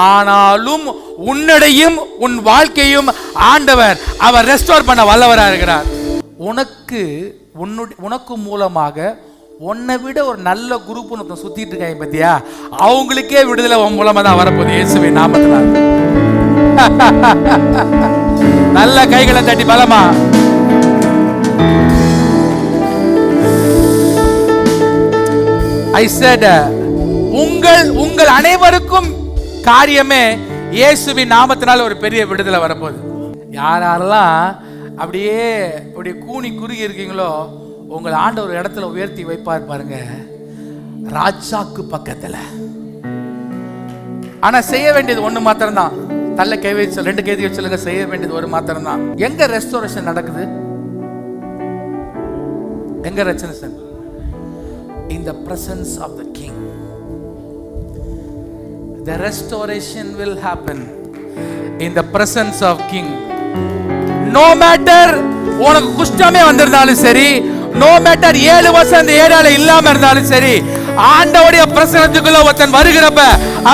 ஆனாலும் உன்னுடையும் உன் வாழ்க்கையும் ஆண்டவர் அவர் ரெஸ்டோர் பண்ண வல்லவரா இருக்கிறார். உனக்கு மூலமாக உன்னை விட ஒரு நல்ல குரூப் ஒருத்தன் சுத்திட்டு இருக்காங்க பத்தியா, அவங்களுக்கே விடுதலை உன் மூலமா தான் வரப்போகுது இயேசுவின் நாமத்தினால். நல்ல கைகளை தட்டி பலமா. I said, உங்கள் அனைவருக்கும் காரியமே இயேசுவின் நாமத்தினால் ஒரு பெரிய விடுதலை வரப்போகுது. யாரெல்லாம் அப்படியே கூனி குறுகி இருக்கீங்களோ, உங்களை ஆண்டவர் ஒரு இடத்துல உயர்த்தி வைப்பார் பாருங்க, ராஜாக்கு பக்கத்துல. ஆனா செய்ய வேண்டியது ஒண்ணு மாத்திரம் தான். தள்ள கை வச்சு 2 கை வச்சுங்க, செய்ய வேண்டியது ஒரு மாத்திரம் தான். எங்க ரெஸ்டோரேஷன் நடக்குது? எங்க restoration? In the presence of the king. The restoration will happen in the presence of king. No matter உனக்கு குஷ்டமே வந்திருந்தாலும் சரி, no matter 7 வருஷம் அந்த ஏரியால இல்லாம இருந்தாலும் சரி, ஆண்டவருடைய பிரசன்னத்துக்குள்ள ஒருத்தன் வருகிறப்ப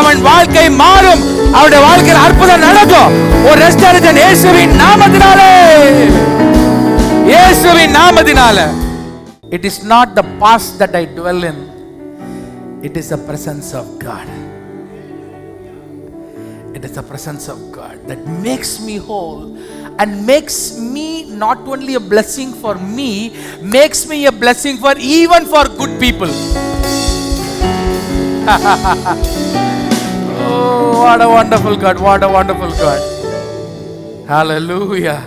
அவன் வாழ்க்கை மாறும். அவனுடைய வாழ்க்கையில் அற்புதம் நடக்கும். ஒரு ரெஸ்டோரேஷன் இயேசுவின் நாமத்தினாலே, இயேசுவின் நாமத்தினாலே. It is not the past that I dwell in, it is the presence of God. It is the presence of God that makes me whole and makes me not only a blessing for me, makes me a blessing for even for good people. Oh, what a wonderful God, what a wonderful God. Hallelujah.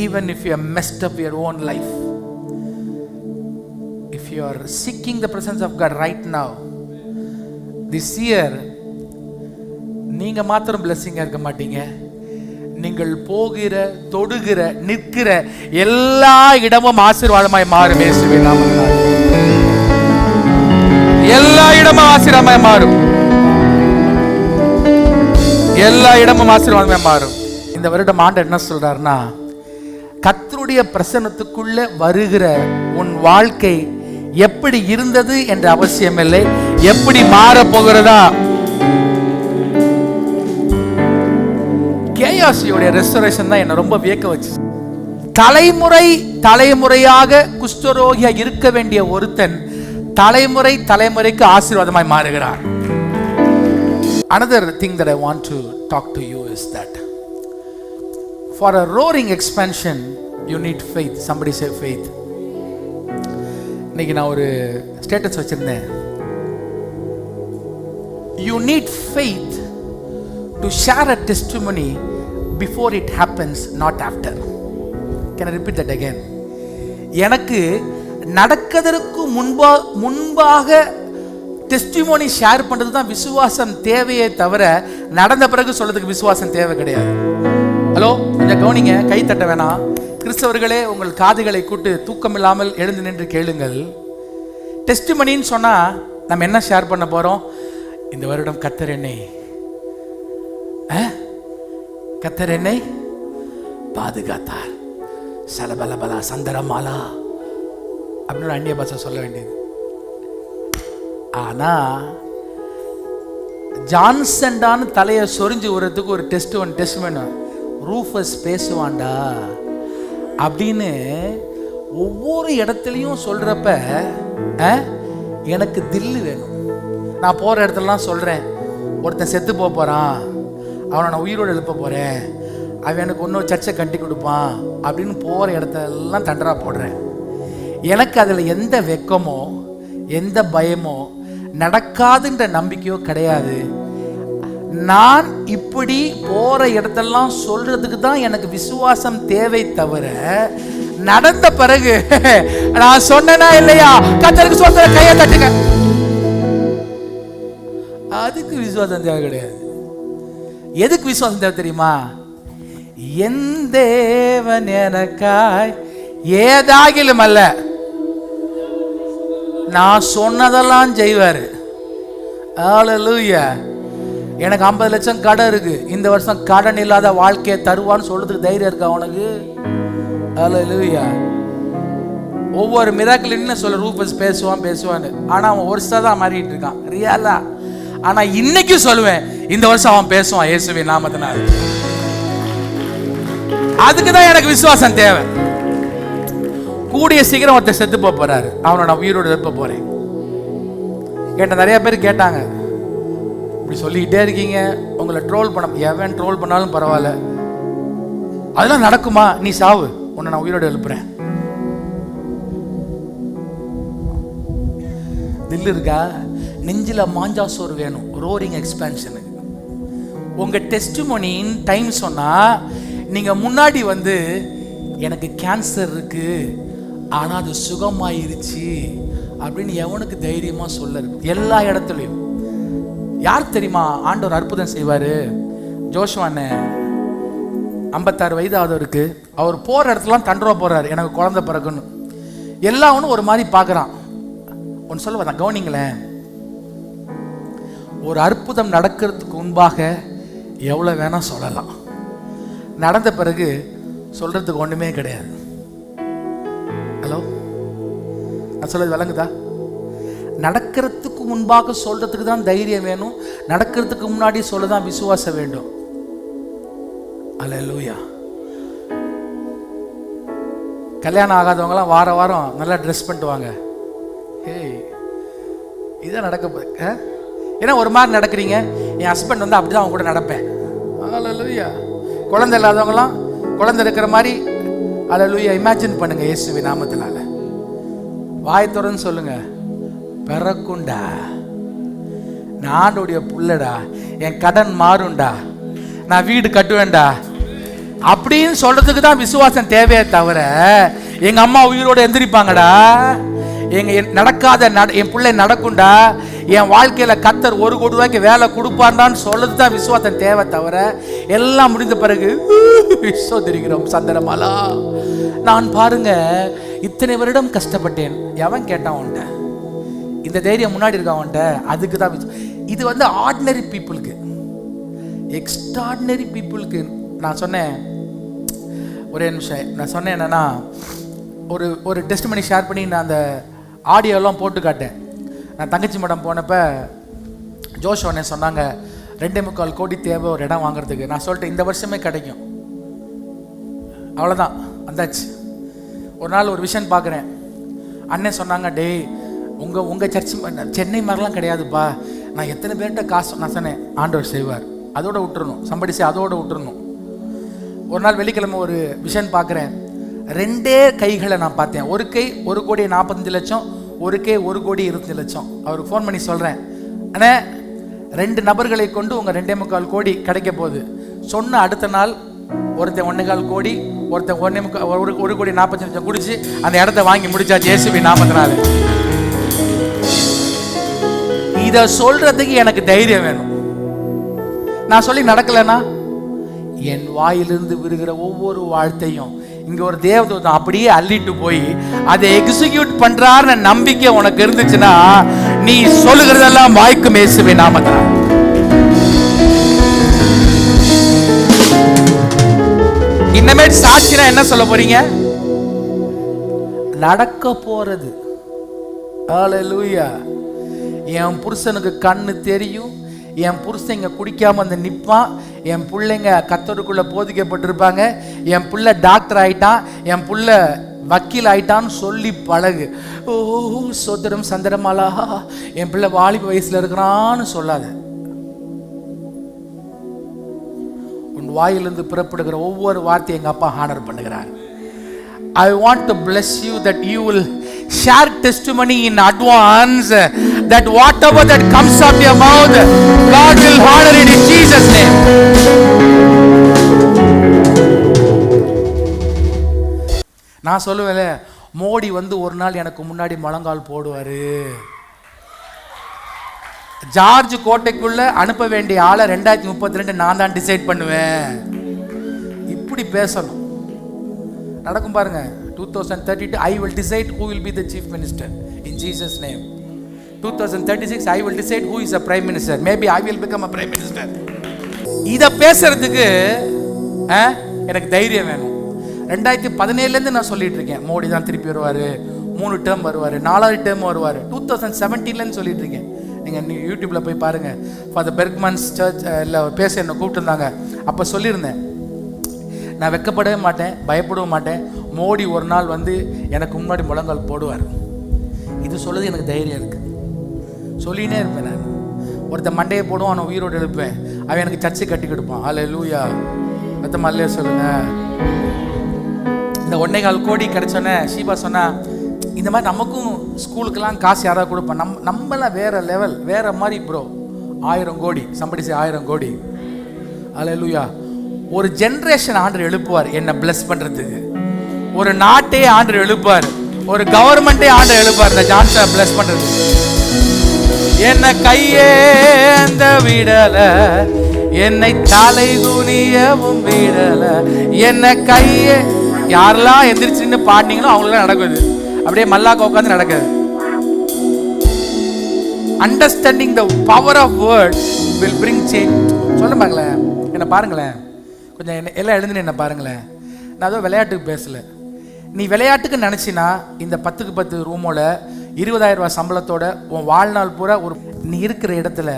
Even if you have messed up your own life, if you are seeking the presence of God right now, this year நீங்க மாத்திரம் blessing இருக்க மாட்டீங்க, நீங்கள் போகிற, தொடுகிற, நிற்கிற எல்லா இடமும் ஆசீர்வாதமாய் மாறும். இயேசுவின் நாமத்தினாலே எல்லா இடமும் ஆசீர்வாதமாய் மாறும். எல்லா இடமும் ஆசீர்வாதமாய் மாறும். இந்த வருடம் ஆண்டவர் என்ன சொல்றாருன்னா, கர்த்தருடைய பிரசன்னத்துக்குள்ள வருகிற உன் வாழ்க்கை எப்படி இருந்தது என்ற அவசியம் இல்லை, எப்படி மாற போகிறதா. கேயாசியோட ரெஸ்டரேஷன் தான் என்ன ரொம்ப வியக்க வச்சு. தலைமுறையாக குஷ்டரோகியா இருக்க வேண்டிய ஒருத்தன் தலைமுறைக்கு ஆசீர்வாதமாய் மாறுகிறார். Another thing that I want to talk to you is that for a roaring expansion you need faith. Somebody say faith. இன்னைக்கு நான் ஒரு ஸ்டேட்டஸ் வச்சிருந்தேன். You need faith to share a testimony before it happens, not after. Can I repeat that again? எனக்கு நடக்கிறதுக்கு முன்பாக testimony share பண்றது தான் விசுவாசம் தேவையே தவிர நடந்த பிறகு சொல்றதுக்கு விசுவாசம் தேவை கிடையாது. ஹலோ, கொஞ்சம் கவனிங்க, கை தட்ட வேணாம். கிறிஸ்தவர்களே, உங்கள் காதுகளை கூட்டு தூக்கம் இல்லாமல் எழுந்து நின்று கேளுங்கள். டெஸ்டிமோனின்னு சொன்னா நம்ம என்ன ஷேர் பண்ண போறோம்? இந்த வருடம் கர்த்தர் என்னை பாதுகாத்தார், சலபலபலா சந்தரமாலா அப்படின்னு அந்நிய பாஷை சொல்ல வேண்டியது. ஆனா ஜான்சன்டான்னு தலையை சொரிஞ்சு விடுறதுக்கு ஒரு டெஸ்ட் வேணும். ரூஃபஸ் பேசுவான்டா அப்படின்னு ஒவ்வொரு இடத்துலையும் சொல்றப்ப எனக்கு தில்லு வேணும். நான் போற இடத்துலலாம் சொல்றேன், ஒருத்தன் செத்து போறான், அவனை நான் உயிரோடு எழுப்ப போறேன், அவன் எனக்கு இன்னொரு சர்ச்சை கட்டி கொடுப்பான் அப்படின்னு போற இடத்தெல்லாம் தண்டரா போடுறேன். எனக்கு அதில் எந்த வெக்கமோ எந்த பயமோ நடக்காதுன்ற நம்பிக்கையோ கிடையாது. நான் இப்படி போற இடத்தெல்லாம் சொல்றதுக்கு தான் எனக்கு விசுவாசம் தேவை தவிர நடந்த பிறகு நான் சொன்னேனா இல்லையா, கர்த்தருக்கு சொல்ற கையை தட்டுங்க, அதுக்கு விசுவாசம் தேவை கிடையாது. எதுக்கு விசுவாசம் தேவை தெரியுமா? என் தேவன் எனக்காய் ஏதாகிலும் அல்ல, நான் சொன்னதெல்லாம் செய்வாரு. ஹல்லேலூயா. எனக்கு 50 லட்சம் கடன் இருக்கு, இந்த வருஷம் கடன் இல்லாத வாழ்க்கையை தருவான்னு சொல்றதுக்கு தைரியம் இருக்கா உனக்கு? ஹல்லேலூயா. ஒவ்வொரு மிராக்கிள் என்ன சொல்ல, ரூபஸ் பேசுவான்னு, ஆனா அவன் ஒரு தான் மாறிட்டு இருக்கான் ரியலா. ஆனா இன்னைக்கு சொல்லுவேன், இந்த வருஷம் அவன் பேசுவான் இயேசுவின் நாமத்தினால. அதுக்கு தான் எனக்கு விசுவாசம் தேவை. கூடிய சீக்கிரம் ஒருத்தர் செத்து போறாரு, அவனை நான் உயிரோடு எழுப்ப போறேன். கேட்ட நிறைய பேர் கேட்டாங்க, இப்படி சொல்லிக்கிட்டே இருக்கீங்க, உங்களை ட்ரோல் பண்ண, எவன் ட்ரோல் பண்ணாலும் பரவாயில்ல, அதெல்லாம் நடக்குமா? நீ சாவு, உன்னை நான் உயிரோடு எழுப்புறேன். தில்லு இருக்கா? நெஞ்சில மாஞ்சா சோறு வேணும். ரோரிங் எக்ஸ்பான்ஷனுக்கு உங்க டெஸ்டிமோனியின் டைம் சொன்னா, நீங்க முன்னாடி வந்து எனக்கு கேன்சர் இருக்கு ஆனா அது சுகமாயிருச்சு அப்படின்னு எவனுக்கு தைரியமா சொல்ல? எல்லா இடத்துலையும் யார் தெரியுமா ஆண்டவர் அற்புதம் செய்வாரு? ஜோஷுவானே 56 வயது ஆதவருக்கு, அவர் போற இடத்துலாம் தண்டரா போறாரு, எனக்கு குழந்தை பிறகுன்னு. எல்லாவனும் ஒரு மாதிரி பார்க்கறான். ஒன்னு சொல்ல வரேன், கவனிங்களேன். ஒரு அற்புதம் நடக்கிறதுக்கு முன்பாக எவ்வளவு வேணா சொல்லலாம், நடந்த பிறகு சொல்றதுக்கு ஒண்ணுமே கிடையாது. ஹலோ, நான் சொல்றது விளங்குதா? நடக்கிறதுக்கு முன்பாக சொல்றதுக்கு தான் தைரியம் வேணும், நடக்கிறதுக்கு முன்னாடி சொல்லதான் விசுவாசம் வேண்டும். அல்லேலூயா. கல்யாணம் ஆகாதவங்களாம் வாரம் நல்லா ட்ரெஸ் பண்ணிட்டு வாங்க. ஏய், இதான் நடக்க போகுது. ஏன்னா ஒரு மாதிரி நடக்கிறீங்க, என் ஹஸ்பண்ட் வந்து அப்படிதான் அவங்க கூட நடப்பேன். அல்லேலூயா. குழந்தை இல்லாதவங்களாம் குழந்தை இருக்கிற மாதிரி அல்லேலூயா இமேஜின் பண்ணுங்க. இயேசுவின் நாமத்தினால வாய் திறந்து சொல்லுங்க, பிறக்குண்டா, நானுடைய புள்ளடா, என் கடன் மாறுண்டா, நான் வீடு கட்டுவேன்டா அப்படின்னு சொல்றதுக்கு தான் விசுவாசம் தேவையே தவிர, எங்க அம்மா உயிரோடு எந்திரிப்பாங்கடா, என் பிள்ளை நடக்கும்டா, என் வாழ்க்கையில கர்த்தர் 1 கோடி ரூபாய்க்கு வேலை கொடுப்பார்டான்னு சொல்றது தான் விசுவாசம் தேவை தவிர, எல்லாம் முடிந்த பிறகு விசுவதிக்கிறோம் சந்திரமாலா. நான் பாருங்க இத்தனை வருடம் கஷ்டப்பட்டேன். எவன் கேட்டான் உன்ட்ட? இந்த தைரியம் முன்னாடி இருக்கா உன்ட்ட? அதுக்கு தான் இது வந்து ஆர்டினரி பீப்புளுக்கு. எக்ஸ்ட்ராடினரி பீப்புளுக்கு நான் சொன்னேன். ஒரே நிமிஷம். நான் சொன்னேன் என்னன்னா, ஒரு டெஸ்ட் ஷேர் பண்ணி நான் அந்த ஆடியோலாம் போட்டு காட்டேன். நான் தங்கச்சி மடம் போனப்போ ஜோஷோனே சொன்னாங்க 2.25 கோடி தேவை ஒரு இடம் வாங்குறதுக்கு. நான் சொல்லிட்டேன் இந்த வருஷமே கிடைக்கும், அவ்வளோதான் வந்தாச்சு. ஒரு நாள் ஒரு விஷன் பார்க்குறேன். அண்ணன் சொன்னாங்க, டேய் உங்கள் சர்ச் சென்னை மாதிரிலாம் கிடையாதுப்பா, நான் எத்தனை பேர்கிட்ட காசு. நான் சொன்னேன் ஆண்டவர் செய்வார், அதோட விட்டுறணும். சம்படிச்சு அதோட விட்டுறணும். ஒரு நாள் வெள்ளிக்கிழமை ஒரு விஷன் பார்க்குறேன். 2 கைகளை நான் பார்த்தேன். ஒரு கை 1,45,00,000, ஒரு கை 1,25,00,000. அவருக்கு ஃபோன் பண்ணி சொல்கிறேன், அண்ணே 2 நபர்களை கொண்டு உங்கள் 2.25 கோடி கிடைக்க போகுது. சொன்ன அடுத்த நாள் ஒருத்தன் 1.25 கோடி, ஒருத்தன் 1,40,00,000 குடிச்சு அந்த இடத்த வாங்கி முடிச்சாச்சு. இயேசுவின் நாமத்தினால. இதை சொல்றதுக்கு எனக்கு தைரியம் வேணும். நான் சொல்லி நடக்கலன்னா என் வாயிலிருந்து விடுகிற ஒவ்வொரு வார்த்தையும் இங்க ஒரு தேவதூதன் அப்படியே அள்ளிட்டு போய் அதை எக்ஸிக்யூட் பண்றாருன்னு நம்பிக்கை உனக்கு இருந்துச்சுன்னா நீ சொல்லுகிறதெல்லாம் வாய்க்கும். இயேசுவின் நாமத்தினால. இனிமேல் சாட்சினா என்ன சொல்ல போறீங்க? நடக்க போறது. ஹல்லேலூயா. என் புருஷனுக்கு கண்ணு தெரியும், என் புருஷன் இங்க குடிக்காம வந்து நிற்பான், என் பிள்ளைங்க கர்த்தருக்குள்ள போதிக்கப்பட்டிருப்பாங்க, என் பிள்ளை டாக்டர் ஆயிட்டான், என் பிள்ளை வக்கீல் ஆயிட்டான்னு சொல்லி பழகு. ஓ சோதரம் சந்திரமாலா, என் பிள்ளை வாலிப வயசுல இருக்கிறான்னு சொல்லாத. உன் வாயிலிருந்து புறப்படுகிற ஒவ்வொரு வார்த்தையும் எங்க அப்பா ஹானர் பண்ணுகிறார். I want to bless you that you will share testimony in advance, that whatever that comes out your mouth, God will honor it in Jesus' name. நான் சொல்லுவேன், மோடி வந்து ஒரு நாள் எனக்கு முன்னாடி முழங்கால் போடுவாரு. ஜார்ஜ் கோட்டைக்குள்ள அனுப்ப வேண்டிய ஆளை 2032 நான் தான் டிசைட் பண்ணுவேன். இப்படி பேசணும். நடக்கும் பாருங்க. 2032 I will decide who will be the chief minister in Jesus name. 2036 I will decide who is a prime minister. Maybe I will become a prime minister. இத பேசுறதுக்கு எனக்கு தைரியம் வேணும். 2017 இருந்து நான் சொல்லிட்டு இருக்கேன், மோடி தான் திருப்பி வருவாரு, 3 டேர்ம் வருவாரு, 4வது டேர்ம் வருவாரு. 2017 இருந்து சொல்லிட்டு இருக்கேன். நீங்க யூடியூப்ல போய் பாருங்க. ஃபாதர் பெர்க்மன்ஸ் சர்ச் பேச என்ன கூப்பிட்டுருந்தாங்க. அப்ப சொல்லியிருந்தேன், நான் வெக்கப்படவே மாட்டேன், பயப்படவே மாட்டேன். மோடி ஒரு நாள் வந்து எனக்கு முன்னாடி முழங்கால் போடுவார். இது சொல்லுது எனக்கு தைரியம் இருக்கு. சொல்லினே இருப்பேன். நான் ஒருத்தன் மண்டையை போடுவான், நான் உயிரோடு எழுப்பேன். அவன் எனக்கு சர்ச்சை கட்டி கொடுப்பான். ஹல்லேலூயா. மற்ற மல்லையா சொல்லுங்க. இந்த 1.25 கோடி கிடைச்சோன்னே ஷீபா சொன்னா, இந்த மாதிரி நமக்கும் ஸ்கூலுக்கெல்லாம் காசு யாராவது கொடுப்பேன். நம்மளாம் வேற லெவல், வேற மாதிரி ப்ரோ. 1000 கோடி சம்படி 1000 கோடி. ஹல்லேலூயா. ஒரு ஜெனரேஷன் ஆண்டவர் எழுப்புவார் என்னை பிளஸ் பண்றதுக்கு. ஒரு நாட்டே ஆண்டவர் எழுப்புவார், ஒரு கவர்மெண்டே ஆண்டவர் எழுப்புவார் இந்த ஜான்சனை பிளஸ் பண்றதுக்கு. என்ன கையேந்த விடல, என்னை தலை குனியவும் விடல, என்ன கையே. யாரெல்லாம் எந்திரிச்சுன்னு பாடினீங்களோ அவங்களும் நடக்குது. அப்படியே மல்லாக்க உட்காந்து நடக்குது. Understanding the power of word will bring change. சொல்ல பாருங்களேன், என்ன பாருங்களேன், கொஞ்சம் எல்லாம் எழுதுன்னு என்ன பாருங்களேன். நான் அதோ விளையாட்டுக்கு பேசல. நீ விளையாட்டுக்கு நினச்சினா இந்த 10க்கு 10 ரூமோட 20,000 ரூபாய் சம்பளத்தோட உன் வாழ்நாள் பூரா ஒரு நீ இருக்கிற இடத்துல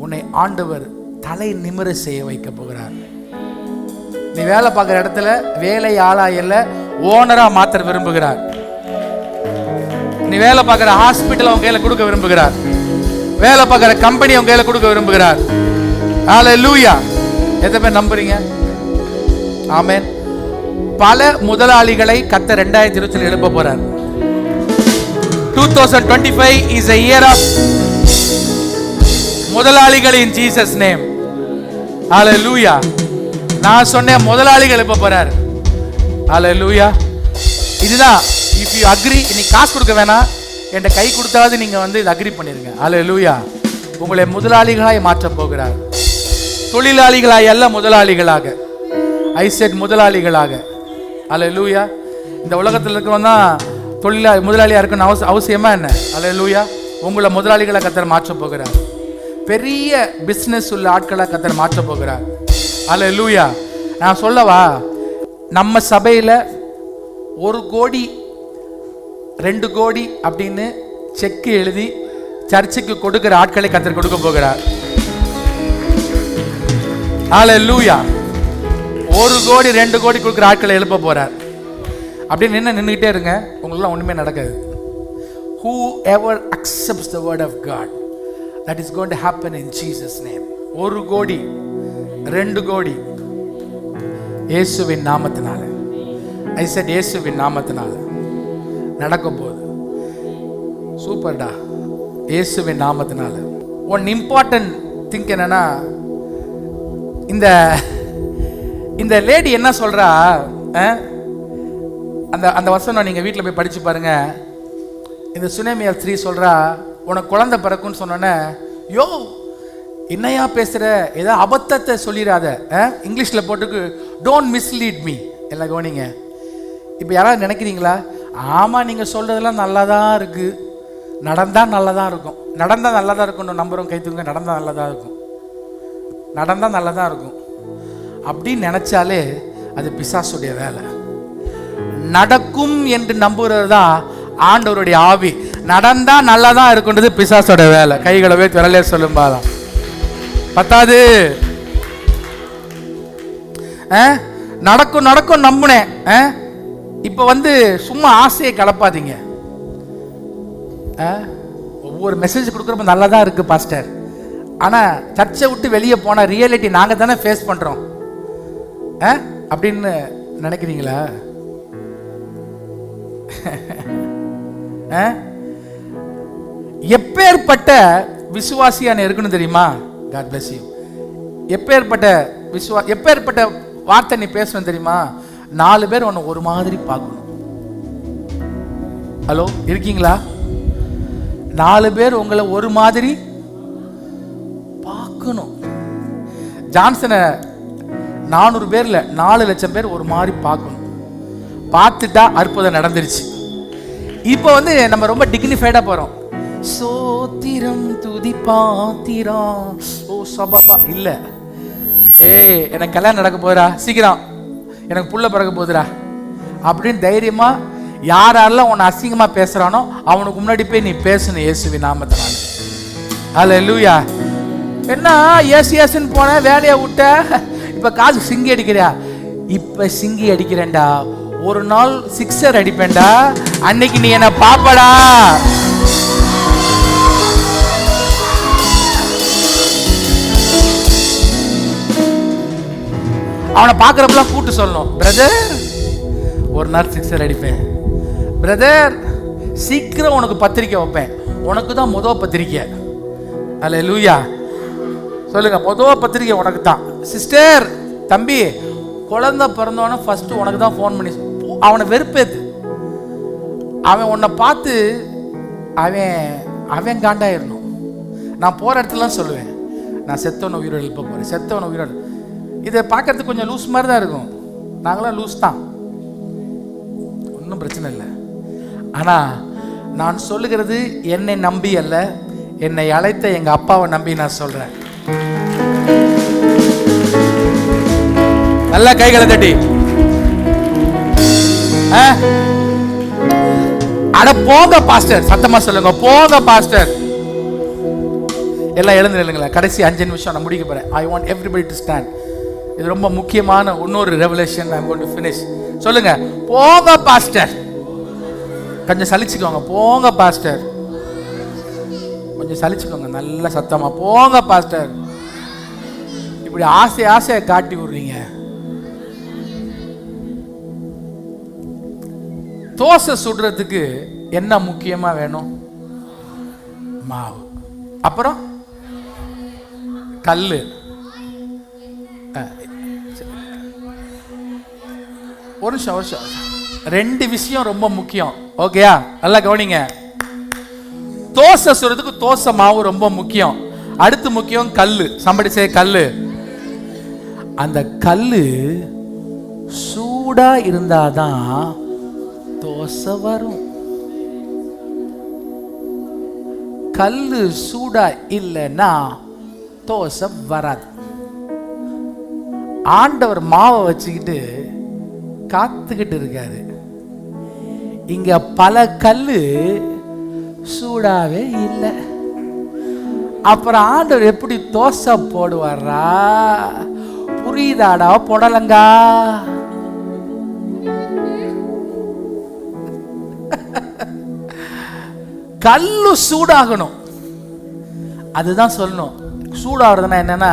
உன்னை ஆண்டவர் தலை நிமிர செய்ய வைக்க போகிறார். நீ வேலை பார்க்குற இடத்துல வேலை ஆளாயல்ல ஓனரா மாத்திர விரும்புகிறார். நீ வேலை பார்க்குற ஹாஸ்பிட்டல் உன் கையில கொடுக்க விரும்புகிறார். வேலை பார்க்குற கம்பெனி உன் கையில கொடுக்க விரும்புகிறார். ஹல்லேலூயா. எத்தனை பேர் நம்புறீங்க? ஆமென். பல முதலாளிகளை கர்த்தர் 2020 எழுப்ப போறார். 2025 is a year of முதலாளிகள் in Jesus name. ஹல்லேலூயா. நான் சொன்னேன் முதலாளிகள் எழுப்ப போறார். ஹல்லேலூயா. இதுதான். if you agree, நீ காசு கொடுக்க வேணாம், என்கிட்ட கை கொடுத்தாவது நீங்க வந்து இதை அக்ரி பண்ணிருங்க. அல்லேலூயா. உங்களை முதலாளிகளாய் மாற்றப் போகிறார். தொழிலாளிகளாய் அல்ல, முதலாளிகளாக. ஐ செட் முதலாளிகளாக. அல்லேலூயா. இந்த உலகத்தில் இருக்கிறவன் தான் முதலாளியா இருக்கணும் அவசியமா என்ன? அல்லேலூயா. உங்களை முதலாளிகளை கர்த்தர் மாற்றப் போகிறார். பெரிய பிசினஸ் உள்ள ஆட்களை கர்த்தர் மாற்றப் போகிறார். அல்லேலூயா. நான் சொல்லவா, நம்ம சபையில் 1 கோடி 2 கோடி அப்படின்னு செக்கு எழுதி சர்ச்சுக்கு கொடுக்கிற ஆட்களை கர்த்தர் கொடுக்க போகிறார். அல்லேலூயா. 1 கோடி 2 கோடி கொடுக்குற ஆட்களை எழுப்ப போறார். அப்படின்னு நின்றுக்கிட்டே இருங்க, உங்களெல்லாம் ஒண்ணுமே நடக்காது. Whoever accepts the word of God, that is going to happen in Jesus name. 1 கோடி 2 கோடி இயேசுவின் நாமத்தினால, I said இயேசுவின் நாமத்தினால நடக்க போகுது. சூப்பர்டா. இயேசுவின் நாமத்தினால. ஒன் இம்பார்ட்டன்ட் திங்க் என்னன்னா, இந்த லேடி என்ன சொல்றா, அந்த வசனம் நீங்க வீட்டில் போய் படிச்சு பாருங்க. இந்த சுனேமியல் 3 சொல்றா, உனக்கு குழந்தை பிறக்குன்னு சொன்னோன்னே, யோ என்னையா பேசுற, ஏதோ அபத்தத்தை சொல்லிடாத. இங்கிலீஷ்ல போட்டுக்கு டோன்ட் மிஸ்லீட் மீ. எல்லாம் கவனிங்க. இப்போ யாராவது நினைக்கிறீங்களா, ஆமா நீங்க சொல்றதெல்லாம் நல்லா தான் இருக்கு, நடந்தா நல்லா தான் இருக்கும், நடந்தா நல்லா தான் இருக்கும் நம்புறோம், கைத்துங்க. நடந்தா நல்லா தான் இருக்கும், நடந்தா நல்லா தான் இருக்கும் அப்படின்னு நினைச்சாலே அது பிசாசுடைய வேலை. நடக்கும் என்று நம்புறது தான் ஆண்டவருடைய ஆவி. நடந்தா நல்லா தான் இருக்குன்றது பிசாசோட வேலை. கைகளை போய் விரலே சொல்லும் பாதான் பத்தாது. நடக்கும் நடக்கும் நம்புனேன். இப்ப வந்து சும்மா ஆசையை கலப்பாதீங்க. ஒவ்வொரு மெசேஜ் கொடுக்குறப்ப நல்லா தான் இருக்கு பாஸ்டர், ஆனா சர்ச்சை விட்டு வெளியே போன ரியாலிட்டி நாங்க தானே ஃபேஸ் பண்றோம் அப்படின்னு நினைக்கிறீங்களா? எப்பேற்பட்ட விசுவாசியான இருக்கணும் தெரியுமா? God bless you. எப்பேற்பட்ட வார்த்தை நீ பேசணும் தெரியுமா? 4 பேர் உன்னை ஒரு மாதிரி பார்க்கணும். ஹலோ, இருக்கீங்களா? 4 பேர் உங்களை ஒரு மாதிரி பார்க்கணும். ஜான்சனை 400 பேர்ல 4 லட்சம் பேர் ஒரு மாதிரி பார்க்கணும். பார்த்துட்டா அற்புதம் நடந்துருச்சு. இப்போ வந்து நம்ம ரொம்ப டிக்னிஃபைடா போறோம். சோத்திரம் துதி பாத்திரம் ஓ சபா இல்ல. எனக்கு கல்யாணம் நடக்க போதுரா, சீக்கிரம் எனக்கு புள்ள பிறக்க போதுரா அப்படின்னு தைரியமா யாரெல்லாம் உன்னை அசிங்கமா பேசுறானோ அவனுக்கு முன்னாடி போய் நீ பேசணும் இயேசுவின் நாமத்தினால. அல்லேலூயா. என்ன ஏசுன்னு போன வேலையை விட்ட, இப்ப காசு சிங்கி அடிக்கிறியா? இப்ப சிங்கி அடிக்கிறேன்டா, ஒரு நாள் 6 அடிப்பேன்டா, அன்னைக்கு நீ என்ன பாப்படா. அவனை பார்க்குறப்பெல்லாம் கூட்டு சொல்லணும், பிரதர் ஒரு நாள் 6 அடிப்பேன், பிரதர் சீக்கிரம் உனக்கு பத்திரிக்கை வைப்பேன், உனக்கு தான் முதல் பத்திரிக்கை. அல்லேலூயா. சொல்லுங்க, முதல் பத்திரிக்கை உனக்கு தான். சிஸ்டர் தம்பி குழந்தை பிறந்தவன ஃபர்ஸ்ட் உனக்கு தான் ஃபோன் பண்ணி அவனை வெறுப்பேத்து. அவன் உன்னை பார்த்து அவன் காண்டாயிடணும். நான் போகிற இடத்துலலாம் சொல்லுவேன், நான் செத்தவனை உயிரோடு எழுப்ப போகிறேன், செத்தவனை உயிரோடு. இதை பார்க்கறதுக்கு கொஞ்சம் லூஸ் மாதிரி தான் இருக்கும். நாங்களாம் லூஸ் தான், ஒன்றும் பிரச்சனை இல்லை. ஆனால் நான் சொல்லுகிறது என்னை நம்பி அல்ல, என்னை அழைத்த எங்கள் அப்பாவை நம்பி நான் சொல்கிறேன். நல்லா கைகளை தட்டி அட போங்க பாஸ்டர், சத்தமா சொல்லுங்க, போங்க பாஸ்டர். எல்லாம் எழுந்து நில்லுங்களா. கடைசி 5 நிமிஷம் நான் முடிக்க போறேன். I want everybody to stand. இது ரொம்ப முக்கியமான இன்னொரு revelation. I am going to finish. சொல்லுங்க, போங்க பாஸ்டர். கொஞ்சம் சலிச்சுக்கோங்க, போங்க பாஸ்டர். கொஞ்சம் சலிச்சுக்கோங்க, நல்ல சத்தமா போங்க பாஸ்டர். இப்படி ஆசையை காட்டி விடுறீங்க. தோசை சுடுறதுக்கு என்ன முக்கியமா வேணும்? மாவு, அப்புறம் கல்லு. ஒரு நிமிஷம் 2 விஷயம் ரொம்ப முக்கியம். ஓகேயா? நல்லா கவனிங்க. தோசை சுடுறதுக்கு தோசை மாவு ரொம்ப முக்கியம். அடுத்து முக்கியம் கல்லு. somebody say கல்லு. அந்த கல்லு சூடா இருந்தாதான் தோசை வரும். கல்லு சூடா இல்லைன்னா தோசை வராது. ஆண்டவர் மாவை வச்சுக்கிட்டு காத்துக்கிட்டு இருக்காரு. இங்க பல கல்லு சூடாவே இல்லை. அப்புறம் ஆண்டவர் எப்படி தோசை போடுவாரா? புரியுதாடா போடலங்கா? கல்லு சூடாகணும். அதுதான் சொல்லணும். சூடாகிறதுனா என்னன்னா,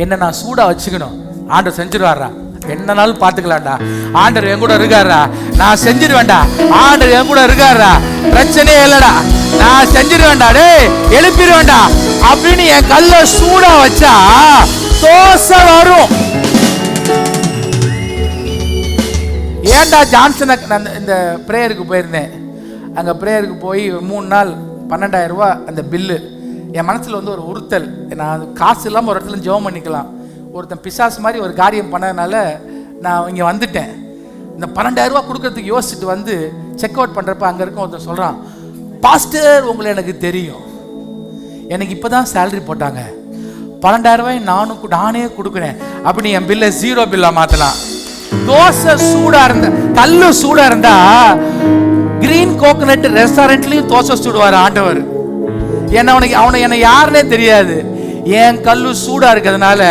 என்ன நான் சூடா வச்சுக்கணும். ஆண்டவர் செஞ்சிருவாரா? என்னன்னாலும் பார்த்துக்கலாம்டா. ஆண்டவர் என் கூட இருக்காரா? நான் செஞ்சிருவேன்டா. ஆண்டவர் என் கூட இருக்காரா? பிரச்சனையே இல்லடா, நான் செஞ்சிருவேன்டா, டேய் எழுப்பிடுவேன்டா அப்படின்னு என் கல்ல சூடா வச்சா தோசை வரும். ஏன்டா ஜான்சன் இந்த பிரேயருக்கு போயிருந்தேன். அங்கே பிரேயருக்கு போய் 3 நாள் 12,000 ரூபா அந்த பில்லு. என் மனசில் வந்து ஒரு உறுத்தல். நான் காசு இல்லாமல் ஒரு இடத்துல ஜெபம் பண்ணிக்கலாம். ஒருத்தன் பிசாசு மாதிரி ஒரு காரியம் பண்ணதுனால நான் இங்கே வந்துட்டேன். இந்த 12,000 ரூபா கொடுக்கறதுக்கு யோசிச்சுட்டு வந்து செக் அவுட் பண்ணுறப்ப அங்கே இருக்க ஒருத்தன் சொல்கிறான், பாஸ்டர் உங்களை எனக்கு தெரியும், எனக்கு இப்போ தான் சேலரி போட்டாங்க, 12,000 ரூபாய் நானே கொடுக்குறேன் அப்படின்னு என் பில்லை 0 பில்லாக மாற்றலாம். தோசை சூடாக இருந்தா, கல்லு சூடாக இருந்தா கிரீன் கோகனட் ரெஸ்டாரண்ட்லேயும் தோசை சுடுவார் ஆண்டவர். அவனை என்ன யாருன்னே தெரியாது. என் கல்லு சூடா இருக்கிறதுனால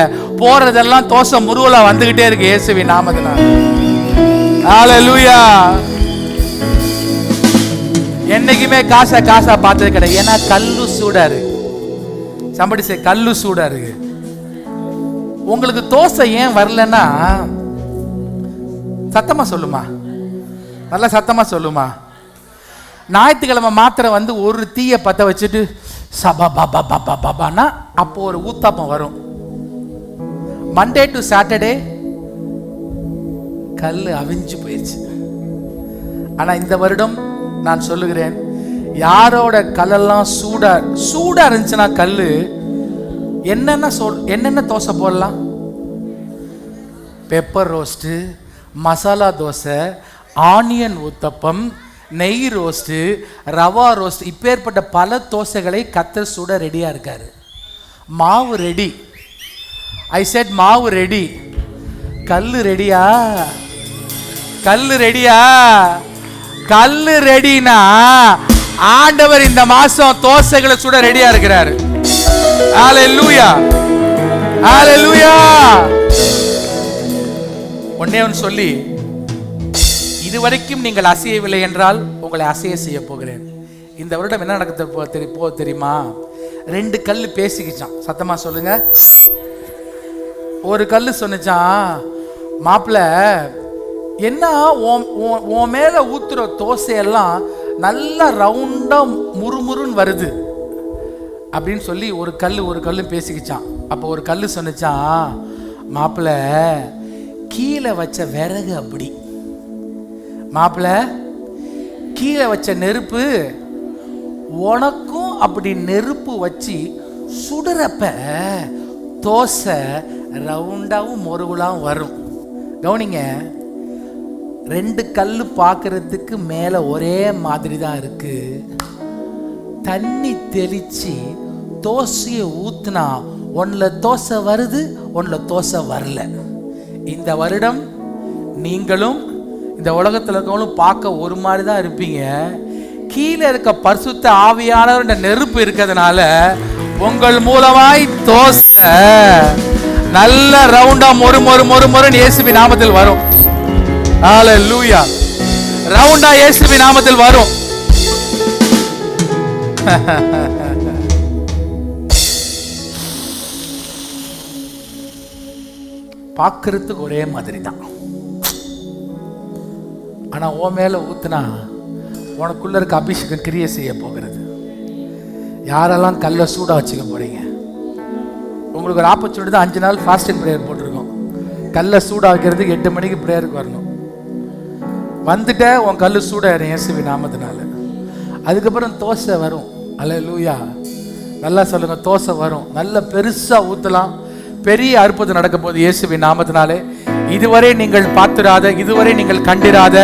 போறதெல்லாம் தோசை முருவலா வந்துகிட்டே இருக்கு இயேசுவின் நாமத்தினால. ஹல்லேலூயா. என்னைக்குமே காசா பார்த்தது கிடையாது. ஏன்னா கல்லு சூடா இருக்கு. somebody say கல்லு சூடா இருக்கு. உங்களுக்கு தோசை ஏன் வரலன்னா சத்தமா சொல்லுமா, நல்லா சத்தமா சொல்லுமா. ஞாயிற்றுக்கிழமை மாத்திரை வந்து ஒரு தீய பற்ற வச்சுட்டு சபா பாபா பாபா பாபானா அப்போ ஒரு ஊத்தாப்பம் வரும். மண்டே டு சாட்டர்டே கல் அவிஞ்சு போயிடுச்சு. ஆனா இந்த வருடம் நான் சொல்லுகிறேன், யாரோட கல்லெல்லாம் சூடா இருந்துச்சுன்னா கல்லு என்னென்ன தோசை போடலாம்? Pepper roast, masala dosa, onion uttapam, நெய் ரோஸ்ட்டு, ரவா ரோஸ்ட், இப்பேற்பட்ட பல தோசைகளை கர்த்தர் சுட ரெடியா இருக்காரு. மாவு ரெடி. ஐ செட் மாவு ரெடி. கல்லு ரெடியா? கல்லு ரெடியா? கல்லு ரெடினா ஆண்டவர் இந்த மாசம் தோசைகளை சுட ரெடியா இருக்கிறாரு. ஹல்லேலூயா, ஹல்லேலூயா. ஒண்ணே ஒன்று சொல்லி, இதுவரைக்கும் நீங்கள் அசையவில்லை என்றால் உங்களை அசைய செய்ய போகிறேன். இந்த வருடம் என்ன நடக்க தெரியுமா? 2 கல் பேசிக்கிச்சான். சத்தமா சொல்லுங்க. ஒரு கல் சொன்னிச்சான், மாப்பிள்ள என்ன உன் மேல ஊத்துற தோசையெல்லாம் நல்லா ரவுண்டா முறுமுறுன்னு வருது அப்படின்னு சொல்லி ஒரு கல்லு பேசிக்கிச்சான். அப்போ ஒரு கல்லு சொன்னிச்சான், மாப்பிள்ள கீழே வச்ச விறகு அப்படி, மாப்பிள்ள கீழே வச்ச நெருப்பு உனக்கும் அப்படி நெருப்பு வச்சு சுடுறப்ப தோசை ரவுண்டாவும் மொருகுலாம் வரும். கவனிங்க, 2 கல்லு பார்க்கறதுக்கு மேலே ஒரே மாதிரி தான் இருக்கு. தண்ணி தெளிச்சு தோசையை ஊத்துனா ஒன்றில் தோசை வருது, ஒன்றில் தோசை வரல. இந்த வருடம் நீங்களும் இந்த உலகத்தில் இருக்கவங்களும் பார்க்க ஒரு மாதிரி தான் இருப்பீங்க. கீழே இருக்க பரிசுத்த ஆவியானவர் நெருப்பு இருக்கிறதுனால உங்கள் மூலமாய் தோசை நல்ல ரவுண்டா மொறு இயேசுவின் நாமத்தில் வரும். ஹல்லேலூயா. ரவுண்டா இயேசுவின் நாமத்தில் வரும். பார்க்கறதுக்கு ஒரே மாதிரி தான். ஆனா உன் மேல ஊத்துனா உனக்குள்ள இருக்க அபிஷேகம் கிரியை செய்ய போகிறது. யாரெல்லாம் கல்லை சூடா வச்சுக்க போறீங்க? உங்களுக்கு ஒரு ஆப்பர்ச்சுனிட்டி தான். 5 நாள் ஃபாஸ்டிங் ப்ரேயர் போட்டிருக்கோம். கல்லை சூடா வைக்கிறதுக்கு 8 மணிக்கு ப்ரேயருக்கு வரணும். வந்துட்ட உன் கல் சூடாயிரும் இயேசுவின் நாமத்தினால. அதுக்கப்புறம் தோசை வரும். அல்லேலூயா. நல்லா சொல்லுங்க. தோசை வரும், நல்ல பெருசா ஊத்தலாம், பெரிய அற்புதம் நடக்க போகுது இயேசுவின் நாமத்தினாலே. இதுவரை நீங்கள் பார்த்திராத, இதுவரை நீங்கள் கண்டிராத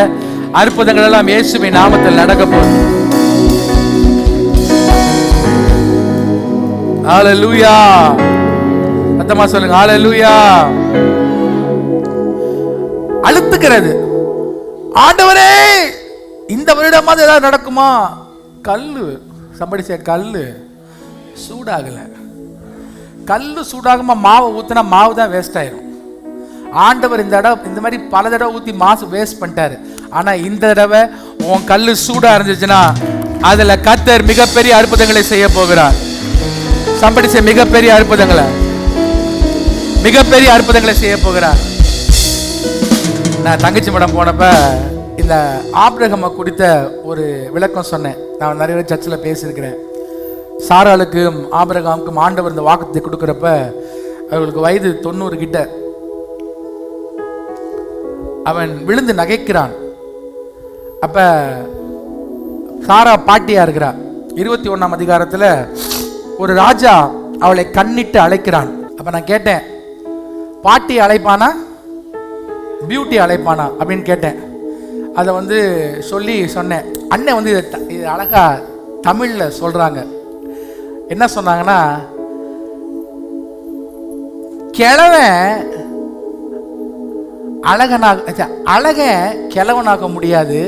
அற்புதங்கள் எல்லாம் இயேசுவின் நாமத்தில் நடக்க போகுது. ஹalleluya. சத்தமா சொல்லுங்க ஹalleluya. அழுத்துக்கிறது, ஆண்டவரே இந்த வருடமாவது ஏதாவது நடக்குமா? கல்லு சம்படிச்ச கல்லு சூடாகல. கல்லு சூடாகுமா மாவை ஊத்தினா மாவு தான் வேஸ்ட் ஆயிரும். ஆண்டவர் இந்த மாதிரி பல தடவை ஊத்தி மாசு வேஸ்ட் பண்ணிட்டாரு. ஆனா இந்த தடவை உன் கல்லு சூடா இருந்துச்சுன்னா அதுல கர்த்தர் மிகப்பெரிய அற்புதங்களை செய்ய போகிறார். சம்படிச்ச மிகப்பெரிய அற்புதங்களை செய்ய போகிறார். நான் தங்கச்சி மடம் போனப்ப இந்த ஆபிரகாமை குறித்த ஒரு விளக்கம் சொன்னேன். நான் நிறைய சர்ச்சில் பேசியிருக்கிறேன். சாராளுக்கும் ஆபிரகாமுக்கும் ஆண்டவர் இந்த வாக்குத்தை கொடுக்குறப்ப அவர்களுக்கு வயது 90 கிட்ட. அவன் விழுந்து நகைக்கிறான். அப்ப சாரா பாட்டியா இருக்கிறார். 21ஆம் அதிகாரத்தில் ஒரு ராஜா அவளை கண்ணிட்டு அழைக்கிறான். அப்ப நான் கேட்டேன், பாட்டி அழைப்பானா பியூட்டி அழைப்பானா அப்படின்னு கேட்டேன். அதை சொன்னேன். அண்ணன் இது அழகா தமிழ்ல சொல்றாங்க. என்ன சொன்னாங்கன்னா, கிழவன் அழகன் கிழவனாக முடியாது,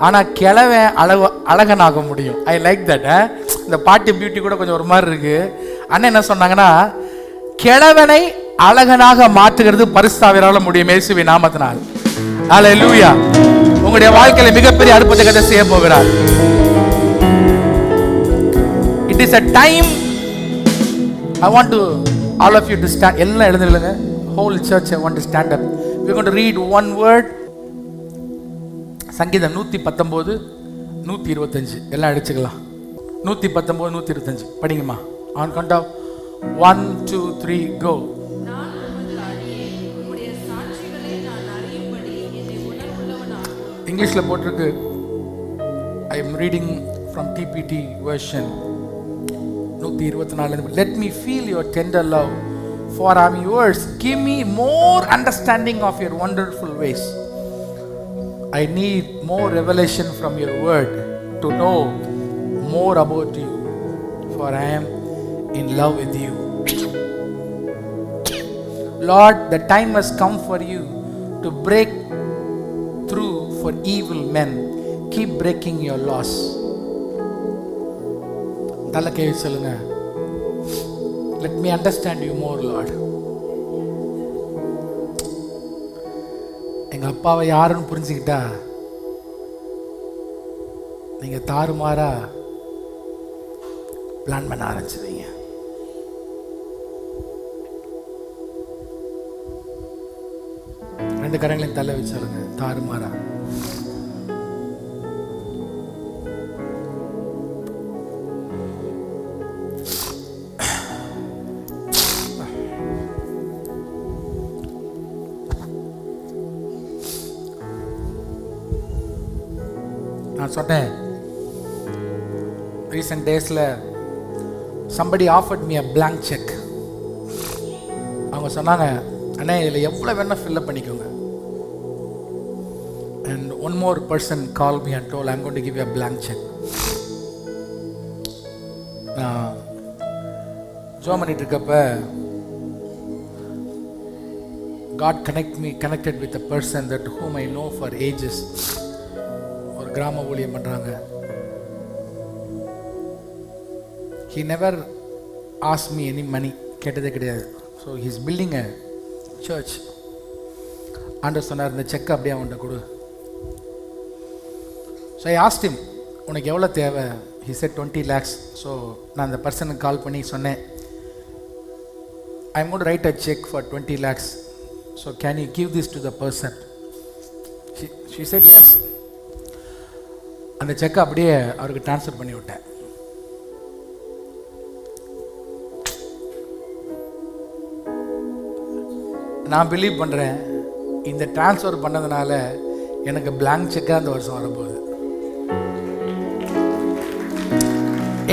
ஆனா கிழவன் அழகனாக முடியும். I like that. இந்த பாட்டி பியூட்டி கூட கொஞ்சம் ஒரு மாதிரி இருக்கு. அண்ணன் என்ன சொன்னாங்கன்னா, கிழவனை அழகனாக மாற்றுகிறது பரிசுத்தாவியால முடியும் இயேசுவின் நாமத்தினால். ஹalleluya. உங்களுடைய வாழ்க்கையில மிகப்பெரிய அற்புதத்தை செய்ய போகிறார். It is a time. I want to all of you to stand. எல்லாம் எழுந்துருங்க. Whole church I want to stand up. We are going to read one word. சங்கீதம் 119 125 எல்லாம் அடிச்சுக்கலாம். 119 125 படிங்கம்மா. On count of 1 2 3 go. நான் உமது அடியேன், உம்முடைய சாட்சிகளை நான் அறியும்படி என்னை உணர்வுள்ளவனாக்கும். இங்கிலீஷ்ல போட்டிருக்கு. I am reading from TPT version 124. Let me feel your tender love, for I am yours. Give me more understanding of your wonderful ways. I need more revelation from your word to know more about you, for I am in love with you. Lord, the time has come for you to break through for evil men. Keep breaking your laws. தலக்கே சொல்லுங்க. Let me understand you more, Lord. எங்க அப்பாவை யாருன்னு புரிஞ்சுக்கிட்டா நீங்க தாறுமாறா plan பண்ண ஆரம்பிச்சிருவீங்க. ரெண்டு கரங்களையும் தலை வச்சு சொல்லுங்க, தாறுமாறா. நான் சொன்னேன், ரீசெண்ட் டேஸில் somebody offered me a blank check. அவங்க சொன்னாங்க, அண்ணே இதில் எவ்வளோ வேணால் ஃபில்லப் பண்ணிக்கோங்க. And one more person called me and told, I'm going to give you a blank check. நான் ஜோம் பண்ணிட்டு இருக்கப்ப God connected with a person that whom I know for ages. ஒரு கிராம ஊழியம் பண்றாங்க. He never asked me any money. கேட்டதே கிடையாது. So he's building a church. ஆண்டவர் சொன்னார், இந்த செக் அப்படியே அவன்கிட்ட கொடு. So I asked him, உனக்கு எவ்வளோ தேவை? He said 20 lakhs. So நான் அந்த பர்சனுக்கு கால் பண்ணி சொன்னேன், I'm going to write a check for 20 lakhs. So can you give this to the person? She said yes. அந்த செக்கை அப்படியே அவருக்கு ட்ரான்ஸ்ஃபர் பண்ணி விட்டேன். நான் பிலீவ் பண்ணுறேன், இந்த ட்ரான்ஸ்ஃபர் பண்ணதுனால எனக்கு பிளாங்க் செக்காக அந்த வருஷம் வரப்போகுது.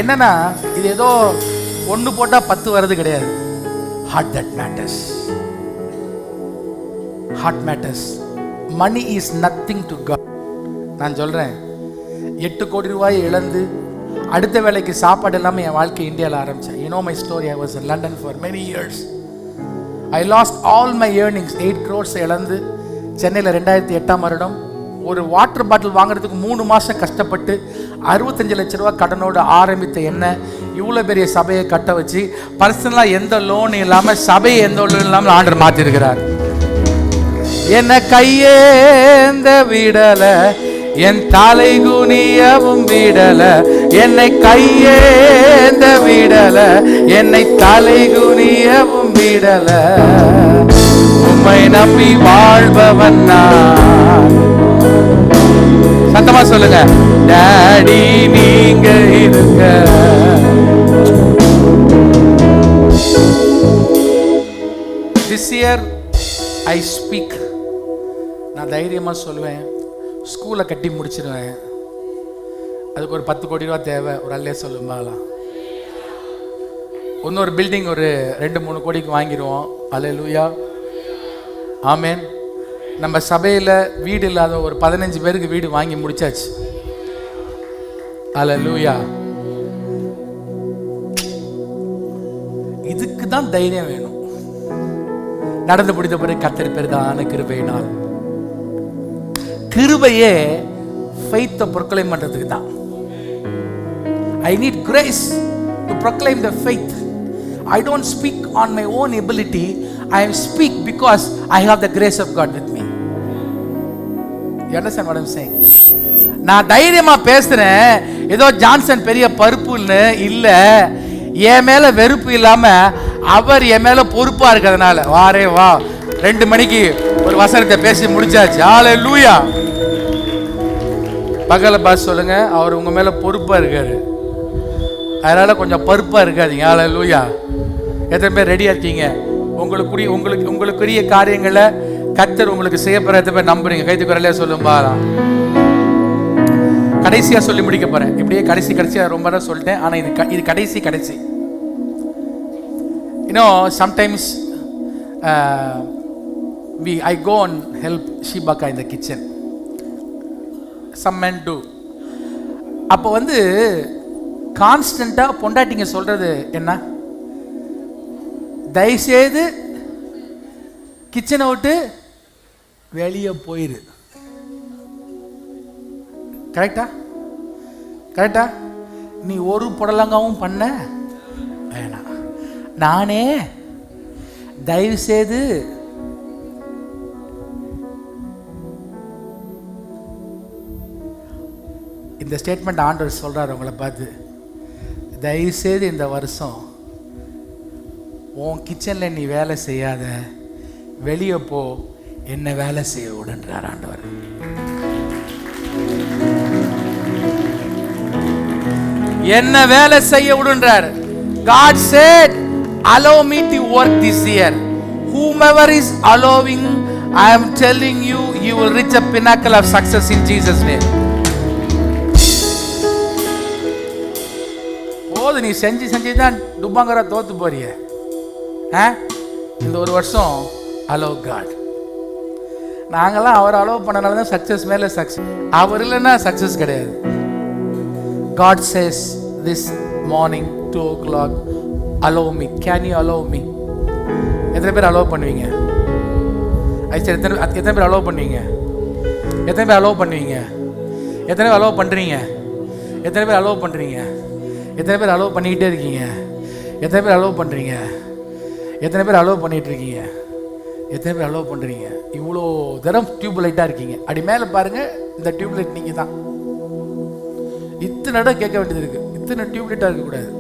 என்னன்னா இது ஏதோ ஒன்று போட்டால் 10 வர்றது கிடையாது. Heart that matters. Heart matters. Money is nothing to God. நான் சொல்கிறேன், 8 கோடி ரூபாய் இழந்து அடுத்த வேலைக்கு சாப்பாடு இல்லாமல் என் வாழ்க்கை இந்தியாவில் ஆரம்பித்தேன். You know my story. I was in London for many years. I lost all my earnings. 8 crores இழந்து சென்னையில் 2008ஆம் வருடம் ஒரு வாட்டர் பாட்டில் வாங்குறதுக்கு 3 மாதம் கஷ்டப்பட்டு 65 லட்ச ரூபா கடனோடு ஆரம்பித்த என்ன இவ்வளோ பெரிய சபையை கட்ட வச்சு பர்சனலாக எந்த லோன் இல்லாமல் சபையை எந்த லோன் இல்லாமல் ஆண்டவர் மாற்றிருக்கிறார். என்ன கையேந்த விடல, என் தலை குனியவும் விடல, என்னை கையேந்த விடல, என்னை தலை குனியவும் விடல, உம்மை நம்பி வாழ்பவன் நான். சத்தமா சொல்லுங்க, டாடி நீங்க இருக்க. This year I speak. நான் தைரியமா சொல்லுவேன், ஸ்கூலை கட்டி முடிச்சிருவேன். அதுக்கு ஒரு 10 கோடி ரூபா தேவை. ஒரு அல்லே சொல்லுமாலாம். இன்னொரு பில்டிங் ஒரு 2-3 கோடிக்கு வாங்கிடுவோம். அல்லேலூயா, ஆமேன். நம்ம சபையில் வீடு இல்லாத ஒரு 15 பேருக்கு வீடு வாங்கி முடிச்சாச்சு. அல்லேலூயா. இதுக்கு தான் தைரியம் வேணும். நடந்து முடிந்த பிறகு கர்த்தர் பெரிதான கிருபையினால். கிருபையே ஃபெய்த்தை ப்ரொக்ளைம் பண்றதுக்கு தான். I need grace to proclaim the faith. I don't speak on my own ability. I speak because I have the grace of God with me. You understand what I'm saying? நான் தைரியமா பேசுறேன், ஏதோ Johnson பெரிய பருப்புன்னு இல்ல. என் மேல வெறுப்பு இல்லாம அவர் என் மேல பொறுப்பா இருக்கிறதுனால. வாரே வா, 2 மணிக்கு ஒரு வசனத்தை பேசி முடிச்சாச்சு. ஹல்லேலூயா. பகல பாஸ் சொல்லுங்க, அவர் உங்க மேல பொறுப்பா இருக்காரு, அதனால கொஞ்சம் பருப்பா இருக்காதீங்க. ஹல்லேலூயா. எத்தனை பேர் ரெடியா இருக்கீங்க? உங்களுக்குரிய காரியங்களை கர்த்தர் உங்களுக்கு செய்ய போற எத்தனை பேர் நம்புறீங்க? கைது குரலையா சொல்லும் பாரா. கடைசியா சொல்லி முடிக்க போறேன். இப்படியே கடைசியா ரொம்ப நேரம் சொல்லிட்டேன், ஆனா இது கடைசி. You know, sometimes I go and help Shibaka in the kitchen. Some men do. அப்போ வந்து கான்ஸ்டண்டா பொண்டாட்டிங்க சொல்றது என்ன? தயவுசெய்து கிச்சனை விட்டு வெளியே போயிரு. கரெக்டா? நீ ஒரு புடலங்காவும் பண்ண வேணாம். நானே தயவு செய்து இந்த ஸ்டேட்மெண்ட் ஆண்டவர் சொல்றாரு உங்களை பார்த்து, தயவு செய்து இந்த வருஷம் உன் கிச்சனில் நீ வேலை செய்யாத, வெளியே போ, என்ன வேலை செய்ய விடுன்றார் ஆண்டவர். என்ன வேலை செய்ய விடுன்றார். God said, allow me to work this year. Whomever is allowing, I am telling you, you will reach a pinnacle of success in Jesus' name. போது நீ செஞ்சு தான் டுப்பாங்கரா தோத்து போறிய. இந்த ஒரு வருஷம் allow God. நாங்கெல்லாம் அவர் அலோவ் பண்ணனால தான் சக்சஸ் மேல சக்சஸ். அவர் இல்லைன்னா சக்சஸ் கிடையாது. God says this morning 2 o'clock, allow me. Can you allow me? எத்தனை பேர் அலோவ் பண்ணுவீங்க? எத்தனை பேர் அலோவ் பண்ணுவீங்க? எத்தனை பேர் அலோவ் பண்ணுவீங்க? எத்தனை பேர் அலோவ் பண்ணுறீங்க? எத்தனை பேர் அலோவ் பண்ணுறீங்க? எத்தனை பேர் அலோவ் பண்ணிக்கிட்டே இருக்கீங்க? எத்தனை பேர் அலோவ் பண்ணுறீங்க? எத்தனை பேர் அலோவ் பண்ணிகிட்டு இருக்கீங்க? எத்தனை பேர் அலோவ் பண்ணுறீங்க? இவ்வளோ தரம் டியூப் லைட்டாக இருக்கீங்க. அப்படி மேலே பாருங்கள், இந்த டியூப் லைட் நீங்கள் தான். இத்தனை இடம் கேட்க வேண்டியது இருக்குது. இத்தனை டியூப் லைட்டாக இருக்கக்கூடாது.